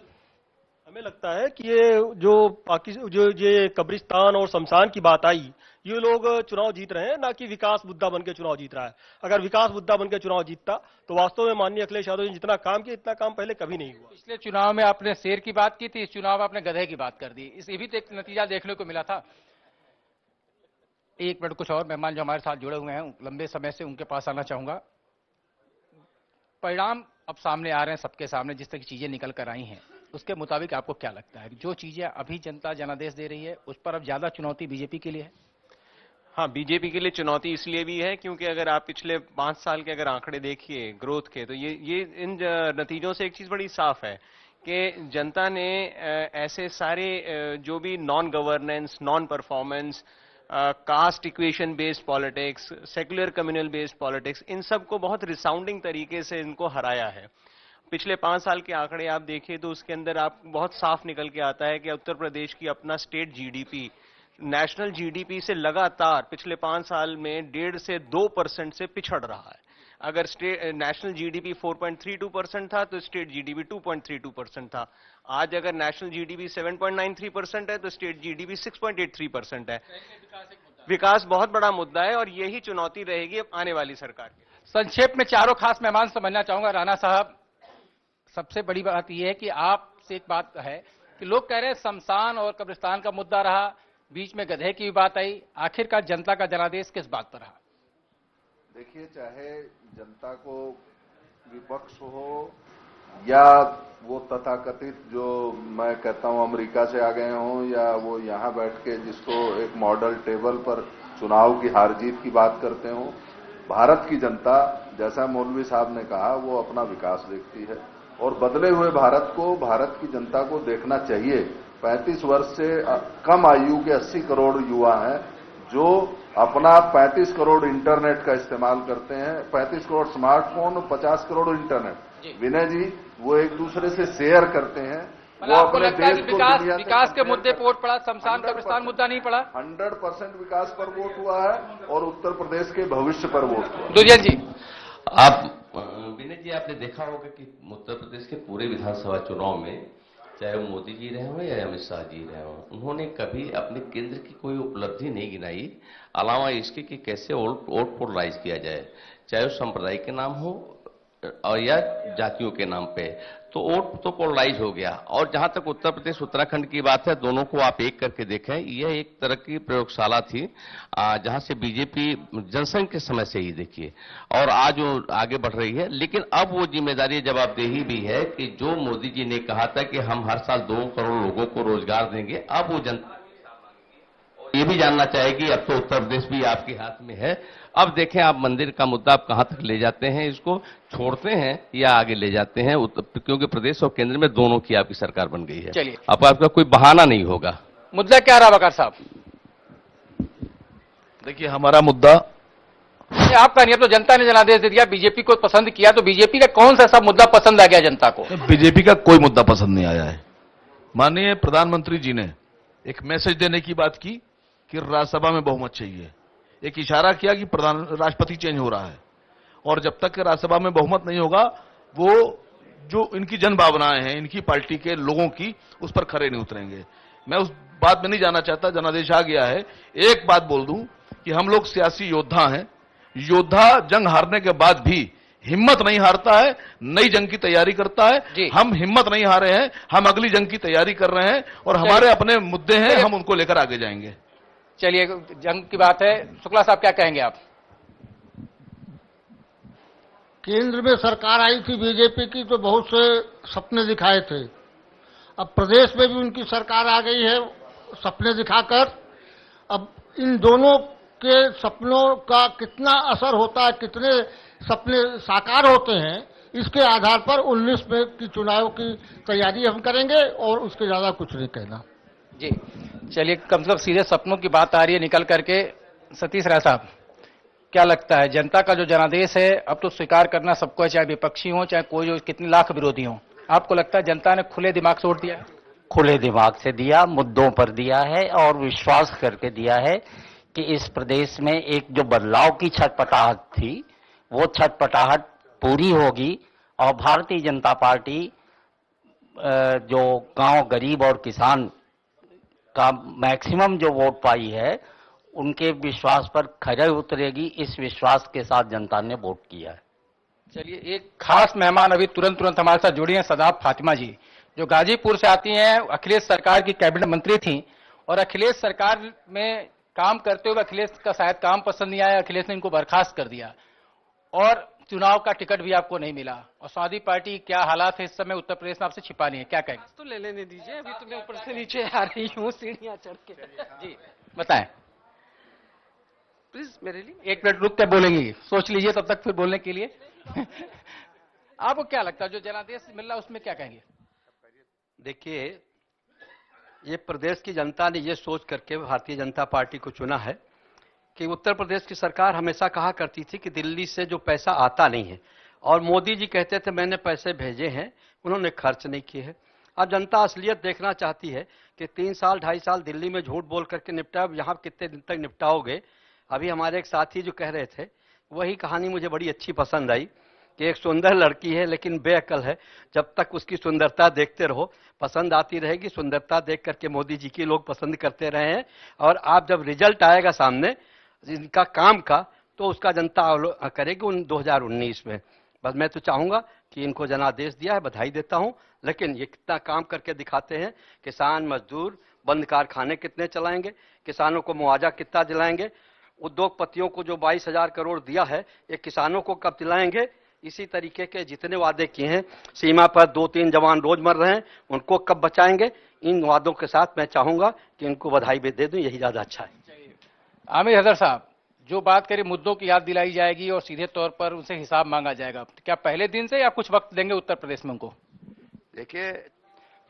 हमें लगता है कि ये जो ये कब्रिस्तान और शमशान की बात आई, ये लोग चुनाव जीत रहे हैं, ना कि विकास मुद्दा बनकर चुनाव जीत रहा है। अगर विकास मुद्दा बनकर चुनाव जीतता तो वास्तव में माननीय अखिलेश यादव ने जितना काम किया इतना काम पहले कभी नहीं हुआ। पिछले चुनाव में आपने शेर की बात की थी, इस चुनाव में आपने गधे की बात कर दी, इसे भी तो एक नतीजा देखने को मिला था। एक मिनट, कुछ और मेहमान जो हमारे साथ जुड़े हुए हैं लंबे समय से, उनके पास आना चाहूंगा। परिणाम अब सामने आ रहे हैं सबके सामने, जिस तरह की चीजें निकल कर आई हैं उसके मुताबिक आपको क्या लगता है जो चीजें अभी जनता जनादेश दे रही है उस पर अब ज्यादा चुनौती बीजेपी के लिए है? हाँ, बीजेपी के लिए चुनौती इसलिए भी है क्योंकि अगर आप पिछले 5 साल के अगर आंकड़े देखिए ग्रोथ के, तो ये इन नतीजों से एक चीज बड़ी साफ है कि जनता ने ऐसे सारे जो भी non governance, non performance, caste equation based politics, secular communal based politics, इन सब को बहुत रिसाउंडिंग तरीके से इनको हराया है। पिछले 5 साल के आंकड़े आप देखिए तो उसके अंदर आप बहुत साफ निकल के आता है कि उत्तर प्रदेश की अपना स्टेट जीडीपी नेशनल जीडीपी से लगातार पिछले 5 साल में 1.5 से 2% से पिछड़ रहा है। अगर नेशनल जीडीपी 4.32% था तो स्टेट जीडीपी 2.32% था। आज अगर नेशनल जीडीपी 7.93% है तो स्टेट जीडीपी 6.83% है। विकास बहुत बड़ा मुद्दा है और यही चुनौती रहेगी अब आने वाली सरकार की। संक्षेप में चारों खास मेहमान समझना चाहूंगा। राणा साहब, सबसे बड़ी बात यह है कि आपसे एक बात है कि लोग कह रहे हैं शमशान और कब्रिस्तान का मुद्दा रहा, बीच में गधे की भी बात आई, आखिरकार जनता का जनादेश किस बात पर रहा? देखिए, चाहे जनता को विपक्ष हो या वो तथाकथित जो मैं कहता हूं अमेरिका से आ गए हों या वो यहां बैठ के जिसको एक मॉडल टेबल पर चुनाव की हार जीत की बात करते हों, भारत की जनता, जैसा मौलवी साहब ने कहा, वो अपना विकास देखती है और बदले हुए भारत को, भारत की जनता को देखना चाहिए। 35 वर्ष से कम आयु के 80 करोड़ युवा हैं जो अपना 35 करोड़ इंटरनेट का इस्तेमाल करते हैं, 35 करोड़ स्मार्टफोन और 50 करोड़ इंटरनेट। विनय जी, वो एक दूसरे से शेयर करते हैं। वो आपको अपने लगता है देश कि को विकास के मुद्दे पर वोट पड़ा, शमशान कब्रिस्तान मुद्दा नहीं पड़ा? 100% विकास पर वोट हुआ है और उत्तर प्रदेश के भविष्य पर वोट हुआ। दुर्जन जी, विनय जी, आपने देखा होगा कि उत्तर प्रदेश के पूरे विधानसभा चुनाव में चाहे वो मोदी जी रहे हों या अमित शाह जी रहे हों, उन्होंने कभी अपने केंद्र की कोई उपलब्धि नहीं गिनाई, अलावा इसके कि कैसे वोट पोलराइज किया जाए, चाहे वो संप्रदाय के नाम हो और या जातियों के नाम पे। तो वोट तो पोलराइज हो गया। और जहां तक उत्तर प्रदेश उत्तराखंड की बात है, दोनों को आप एक करके देखें, यह एक तरह की प्रयोगशाला थी जहां से बीजेपी जनसंघ के समय से ही देखिए और आज वो आगे बढ़ रही है। लेकिन अब वो जिम्मेदारी जवाबदेही भी है कि जो मोदी जी ने कहा था कि हम हर साल 2 करोड़ लोगों को रोजगार देंगे, अब वो जनता और ये भी जानना चाहे कि अब तो उत्तर प्रदेश भी आपके हाथ में है। अब देखें आप मंदिर का मुद्दा आप कहां तक ले जाते हैं, इसको छोड़ते हैं या आगे ले जाते हैं, क्योंकि प्रदेश और केंद्र में दोनों की आपकी सरकार बन गई है। चलिए, अब आपका कोई बहाना नहीं होगा। मुद्दा क्या रहा बकार साहब? देखिए, हमारा मुद्दा आपका नहीं, अब तो जनता ने जनादेश दे दिया, बीजेपी को पसंद किया, तो बीजेपी का कौन सा सब मुद्दा पसंद आ गया जनता को? बीजेपी का कोई मुद्दा पसंद नहीं आया है। माननीय प्रधानमंत्री जी ने एक मैसेज देने की बात की कि राज्यसभा में बहुमत चाहिए, एक इशारा किया कि राष्ट्रपति चेंज हो रहा है, और जब तक राज्यसभा में बहुमत नहीं होगा वो जो इनकी जन भावनाएं हैं, इनकी पार्टी के लोगों की, उस पर खरे नहीं उतरेंगे। मैं उस बात में नहीं जाना चाहता, जनादेश आ गया है। एक बात बोल दूं कि हम लोग सियासी योद्धा हैं। योद्धा जंग हारने के बाद भी हिम्मत नहीं हारता है, नई जंग की तैयारी करता है। हम हिम्मत नहीं हारे हैं, हम अगली जंग की तैयारी कर रहे हैं, और हमारे अपने मुद्दे हैं, हम उनको लेकर आगे जाएंगे। चलिए, जंग की बात है, शुक्ला साहब क्या कहेंगे आप? केंद्र में सरकार आई थी बीजेपी की, तो बहुत से सपने दिखाए थे। अब प्रदेश में भी उनकी सरकार आ गई है सपने दिखाकर। अब इन दोनों के सपनों का कितना असर होता है, कितने सपने साकार होते हैं, इसके आधार पर 19 में की चुनाव की तैयारी हम करेंगे, और उसके ज्यादा कुछ नहीं कहना। जी चलिए, कम से कम सीधे सपनों की बात आ रही है निकल करके। सतीश राय साहब, क्या लगता है, जनता का जो जनादेश है अब तो स्वीकार करना सबको है, चाहे विपक्षी हो, चाहे कोई जो कितने लाख विरोधी हो, आपको लगता है जनता ने खुले दिमाग से वोट दिया है? खुले दिमाग से दिया, मुद्दों पर दिया है, और विश्वास करके दिया है कि इस प्रदेश में एक जो बदलाव की छटपटाहट थी, वो छटपटाहट पूरी होगी, और भारतीय जनता पार्टी जो गांव गरीब और किसान का मैक्सिमम जो वोट पाई है, उनके विश्वास पर खरे उतरेगी। इस विश्वास के साथ जनता ने वोट किया है। चलिए, एक खास मेहमान अभी तुरंत हमारे साथ जुड़ी हैं, सदाब फातिमा जी, जो गाजीपुर से आती हैं, अखिलेश सरकार की कैबिनेट मंत्री थी, और अखिलेश सरकार में काम करते हुए अखिलेश का शायद काम पसंद नहीं आया, अखिलेश ने इनको बर्खास्त कर दिया, और चुनाव का टिकट भी आपको नहीं मिला। और समाजवादी पार्टी क्या हालात है इस समय उत्तर प्रदेश में, आपसे छिपा नहीं है, क्या कहेंगे? तो ले लेने दीजिए, अभी तो मैं ऊपर से नीचे आ रही हूँ सीढ़ियाँ चढ़ के। जी बताएं प्लीज, मेरे लिए 1 मिनट रुक के बोलेंगे, सोच लीजिए तब तक फिर बोलने के लिए। आपको क्या लगता है जो जनादेश मिल रहा है उसमें क्या कहेंगे? देखिए, ये प्रदेश की जनता ने ये सोच करके भारतीय जनता पार्टी को चुना है कि उत्तर प्रदेश की सरकार हमेशा कहा करती थी कि दिल्ली से जो पैसा आता नहीं है, और मोदी जी कहते थे मैंने पैसे भेजे हैं, उन्होंने खर्च नहीं किए हैं। अब जनता असलियत देखना चाहती है कि 3 साल 2.5 साल दिल्ली में झूठ बोल करके निपटा, यहाँ कितने दिन तक निपटाओगे। अभी हमारे एक साथी जो कह रहे थे, वही कहानी मुझे बड़ी अच्छी पसंद आई कि एक सुंदर लड़की है लेकिन बेअकल है, जब तक उसकी सुंदरता देखते रहो पसंद आती रहेगी। सुंदरता देख करके मोदी जी की लोग पसंद करते रहे हैं, और आप जब रिजल्ट आएगा सामने इनका काम का, तो उसका जनता करेगी 2019 में। बस मैं तो चाहूंगा कि इनको जनादेश दिया है, बधाई देता हूं, लेकिन ये कितना काम करके दिखाते हैं। किसान मजदूर बंद कारखाने कितने चलाएंगे, किसानों को मुआवजा कितना दिलाएंगे, उद्योगपतियों को जो 22,000 करोड़ दिया है ये किसानों को कब दिलाएंगे। इसी तरीके के जितने वादे किए हैं, सीमा पर 2-3 जवान रोज मर रहे हैं, उनको कब बचाएंगे। इन वादों के साथ मैं चाहूंगा कि इनको बधाई भी दे दूं, यही ज्यादा अच्छा है। आमिर हैदर साहब, जो बात करें मुद्दों की याद दिलाई जाएगी और सीधे तौर पर उनसे हिसाब मांगा जाएगा, क्या पहले दिन से या कुछ वक्त देंगे उत्तर प्रदेश में उनको? देखिए,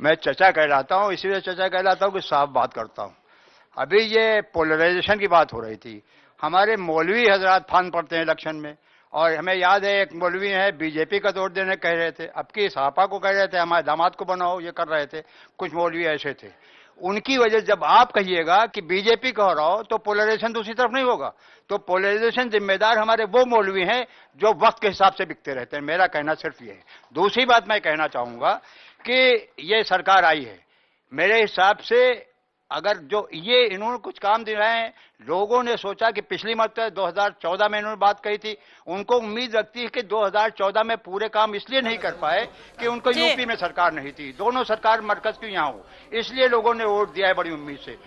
मैं चचा कहलाता हूं, इसीलिए चचा कहलाता हूं कि साफ बात करता हूं। अभी ये पोलराइजेशन की बात हो रही थी, हमारे मौलवी हजरात फान पड़ते हैं इलेक्शन में, और हमें याद है एक मौलवी है बीजेपी का वोट देने कह रहे थे, अब की सपा को कह रहे थे हमारे दामाद को बनाओ, ये कर रहे थे। कुछ मौलवी ऐसे थे, उनकी वजह जब आप कहिएगा कि बीजेपी कह रहा हो तो पोलराइजेशन दूसरी तरफ नहीं होगा। तो पोलराइजेशन जिम्मेदार हमारे वो मौलवी हैं जो वक्त के हिसाब से बिकते रहते हैं। मेरा कहना सिर्फ ये है। दूसरी बात मैं कहना चाहूंगा कि ये सरकार आई है, मेरे हिसाब से अगर जो ये इन्होंने कुछ काम दिलाए हैं, लोगों ने सोचा कि पिछली मरतबा 2014 में इन्होंने बात कही थी, उनको उम्मीद रखती है कि 2014 में पूरे काम इसलिए नहीं कर पाए कि उनको यूपी में सरकार नहीं थी, दोनों सरकार मरकज की यहाँ हो, इसलिए लोगों ने वोट दिया है बड़ी उम्मीद से।